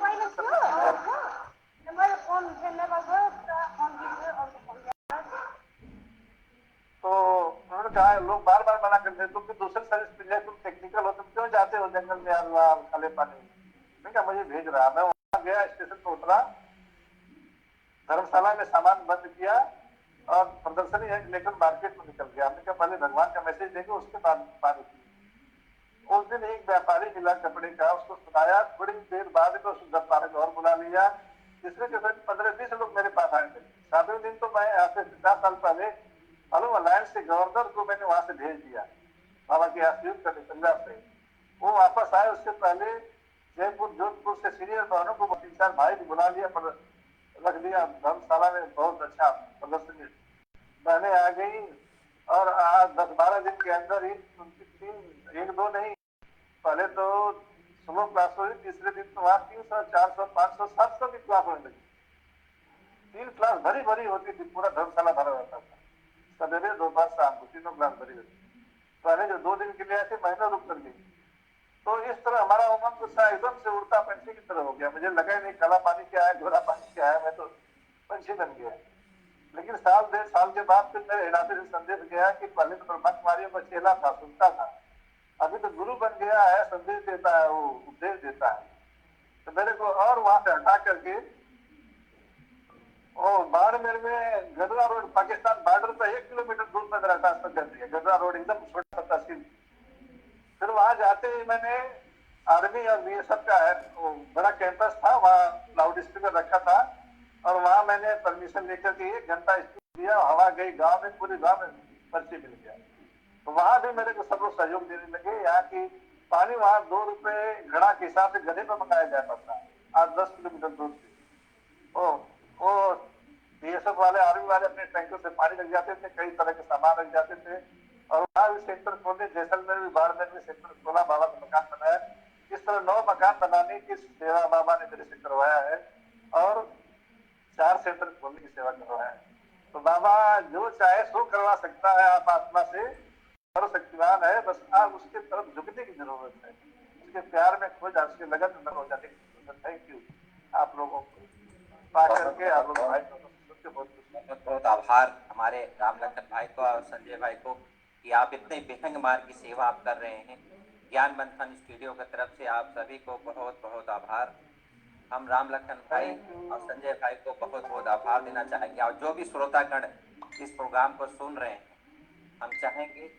तो उन्होंने कहा लोग बार बार मना करते, तुम भी दूसरे सर्विस मिल जाए, तुम टेक्निकल हो, तुम क्यों जाते हो जंगल में यार काले पानी। मैं कहा मुझे भेज रहा। मैं वहां गया, स्टेशन पर उतरा, धर्मशाला में सामान बंद किया और प्रदर्शनी लेकर मार्केट में निकल गया। हमने कहा पहले भगवान का मैसेज देंगे, उसके बाद पानी पिए। उस दिन एक व्यापारी मिला कपड़े का, उसको सुनाया, थोड़ी देर बाद में उस व्यापारी को और बुला लिया। तीसरे के दिन 15-20 लोग मेरे पास आए थे। 7वें दिन तो मैं यहाँ से 50 साल पहले मालूम अलायंस के गवर्नर को मैंने वहां से भेज दिया, बाबा के आशीर्वाद करने पंजाब से। वो वापस आए, उससे पहले जयपुर जोधपुर से सीनियर बहनों को 3-4 भाई भी बुला लिया, पर रख दिया धर्मशाला में। बहुत अच्छा प्रदर्शनी, बहने आ गई और आज 10-12 दिन के अंदर ही उनकी 1-2 नहीं, पहले तो स्लो क्लास हुई, तीसरे दिन तो वहाँ 300, 400, 500, 700 की क्लास होने लगी। 3 क्लास भरी भरी होती थी, पूरा धर्मशाला भरा रहता था, सवेरे दोपहर शाम को 3 क्लास भरी होती। पहले जो 2 दिन के लिए आए थे, महीनों रुक कर गई। तो इस तरह हमारा उमंग उत्साह एकदम से उड़ता पंछी की तरह हो गया। मुझे लगा ही नहीं काला पानी क्या है, गोरा पानी क्या है, मैं तो पंछी बन गया। लेकिन 1.5 साल के बाद फिर मेरे इलाके से संदेश गया कि पहले तो ब्रह्मा कुमारियों का चेला था, सुनता था, अभी तो गुरु बन गया है, संदेश देता है, वो उपदेश देता है। तो मेरे को और वहां से हटा करके बाड़मेर में गदरा रोड, पाकिस्तान बॉर्डर पर 1 किलोमीटर दूर में मेरा ट्रांसफर कर दिया। गदरा रोड एकदम छोटा सा तहसील। फिर वहां जाते ही मैंने आर्मी और बीएसएफ का बड़ा कैंपस था, वहाँ लाउड स्पीकर रखा था और वहां मैंने परमिशन लेकर के 1 घंटा स्पीच दिया। हवा गई गांव में, पूरे गांव में पर्ची मिल गया। तो वहां भी मेरे को सब लोग सहयोग देने लगे। यहाँ की पानी वहां 2 रुपए घड़ा के हिसाब से गधे पर मंगाया जाता था, आज 10 किलोमीटर दूर से। वो बीएसएफ वाले, आर्मी वाले अपने टैंकर से पानी लग जाते थे, कई तरह के सामान लग जाते थे। और वहां भी सेक्टर खोले, जैसलमेर भी, बाड़मेर में सेक्टर खोला, बाबा का मकान बनाया। इस तरह 9 मकान बनाने की सेवा बाबा ने मेरे से करवाया है और 4 सेंटर खोलने की सेवा करवाया है। तो बाबा जो चाहे सो करवा सकता है, आप आत्मा से सर्वशक्तिवान है, बस आप उसके तरफ झुकने की जरूरत है, उसके प्यार में खो जा, उसके लगन में हो जाने की जरूरत। थैंक यू आप लोगों को पा करके, आप लोग भाई बहुत आभार हमारे राम लखन भाई को और संजय भाई को कि आप इतने विहंग मार्ग की सेवा आप कर रहे हैं। ज्ञान मंथन स्टूडियो की तरफ से आप सभी को बहुत बहुत आभार। हम राम लखन भाई और संजय भाई को बहुत बहुत आभार देना चाहेंगे। और जो भी श्रोतागण इस प्रोग्राम को सुन रहे हैं, हम चाहेंगे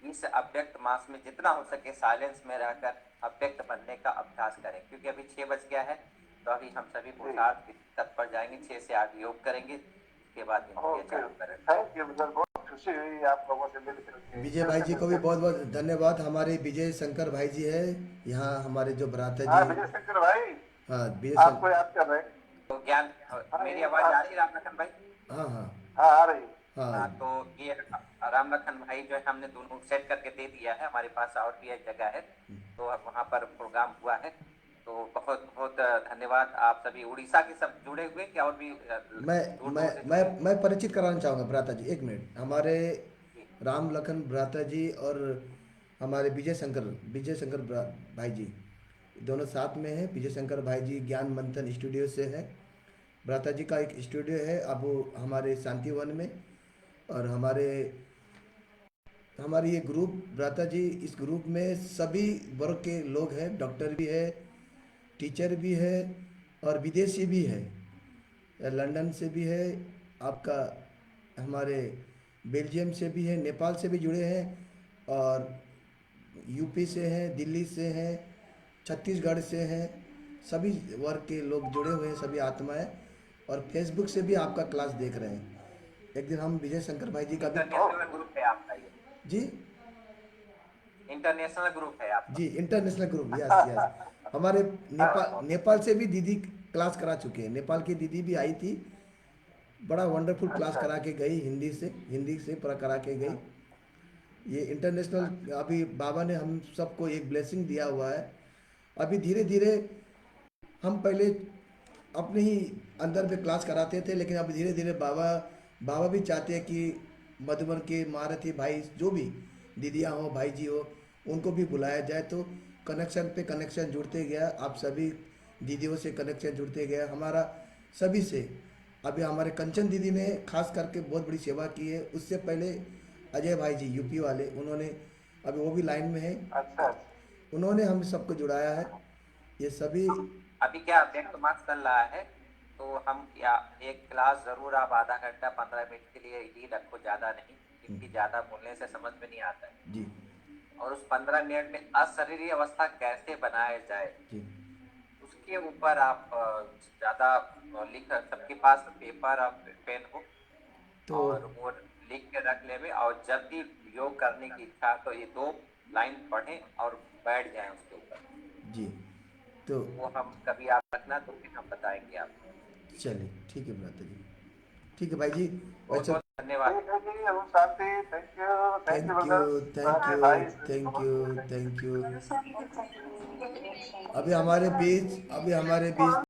इस अव्यक्त मास में जितना हो सके साइलेंस में रहकर अव्यक्त बनने का अभ्यास करें, क्योंकि अभी 6 बज गया है। तो अभी हम सभी पुरुषार्थ तत्पर जाएंगे, 6 से 8 योग करेंगे, उसके बाद चालू करेंगे। थैंक यू, मुझे बहुत खुशी हुई आप लोगों से मिलकर। विजय भाई जी को भी बहुत बहुत धन्यवाद। हमारे विजय शंकर भाई जी है यहाँ, हमारे जो बरात है जी। विजय शंकर भाई, हाँ विजय आपको याद कर रहे हैं। तो ज्ञान, मेरी आवाज आ रही है राम लखन भाई? हाँ हाँ हाँ आ रही। हाँ तो ये राम लखन भाई जो है हमने दोनों सेट करके दे दिया है, हमारे पास और भी एक जगह है, तो अब वहाँ पर प्रोग्राम हुआ है। तो बहुत बहुत धन्यवाद। आप सभी उड़ीसा के सब जुड़े हुए कि और भी मैं दूर मैं दूर से मैं जुड़े हुए? मैं परिचित कराना चाहूँगा भ्राता जी, एक मिनट। हमारे जी राम लखन भ्राता जी और हमारे विजय शंकर भाई जी दोनों साथ में हैं। विजय शंकर भाई जी ज्ञान मंथन स्टूडियो से है। भ्राता जी का एक स्टूडियो है अब वो हमारे शांतिवन में। और हमारी ये ग्रुप भ्राता जी, इस ग्रुप में सभी वर्ग के लोग हैं। डॉक्टर भी है, टीचर भी है, और विदेशी भी है, लंदन से भी है आपका, हमारे बेल्जियम से भी है, नेपाल से भी जुड़े हैं, और यूपी से हैं, दिल्ली से हैं, छत्तीसगढ़ से हैं। सभी वर्ग के लोग जुड़े हुए हैं, सभी आत्माएं। और फेसबुक से भी आपका क्लास देख रहे हैं। एक दिन हम विजय शंकर भाई जी का भी। इंटरनेशनल ग्रुप है आपका ये? जी इंटरनेशनल ग्रुप है आपका? जी, इंटरनेशनल ग्रुप, यस यस। हमारे बहुत नेपाल से भी दीदी क्लास करा चुके हैं। नेपाल की दीदी भी आई थी, बड़ा वंडरफुल क्लास अच्छा करा के गई, हिंदी से पूरा करा के गई। ये इंटरनेशनल, अभी बाबा ने हम सबको एक ब्लेसिंग दिया हुआ है। अभी धीरे धीरे, हम पहले अपने ही अंदर में क्लास कराते थे, लेकिन अब धीरे धीरे बाबा बाबा भी चाहते हैं कि मधुबन के महारथी भाई जो भी दीदियाँ हो, भाई जी हो, उनको भी बुलाया जाए। तो कनेक्शन पे कनेक्शन जुड़ते गया, आप सभी दीदियों से कनेक्शन जुड़ते गया हमारा, सभी से। अभी हमारे कंचन दीदी ने खास करके बहुत बड़ी सेवा की है। उससे पहले अजय भाई जी यूपी वाले, उन्होंने, अभी वो भी लाइन में है, अच्छा। उन्होंने हम सबको जुड़ाया है। ये सभी। अभी क्या बैक टू मार्क्स चल रहा है, तो हम क्या एक क्लास जरूर आप आधा घंटा 15 मिनट के लिए ही रखो, ज्यादा नहीं, क्योंकि ज्यादा बोलने से समझ में नहीं आता है। जी और उस 15 मिनट में अशरीरी अवस्था कैसे बनाया जाए, जी उसके ऊपर आप ज्यादा लिख, सबके पास पेपर और पेन हो, तो और वो लिख के रख ले। और जब भी योग करने की इच्छा तो ये 2 लाइन पढ़ें और बैठ जाएं उसके ऊपर। जी तो वो हम कभी आप रखना तो फिर हम बताएंगे आपको। चलिए, ठीक है भ्राता जी, ठीक है भाई जी। बहुत अच्छा, बहुत धन्यवाद। ठीक है जी, Om Shanti. Thank you thank you, brother. Thank you, भाई thank you, thank you. Thank you. अभी हमारे बीच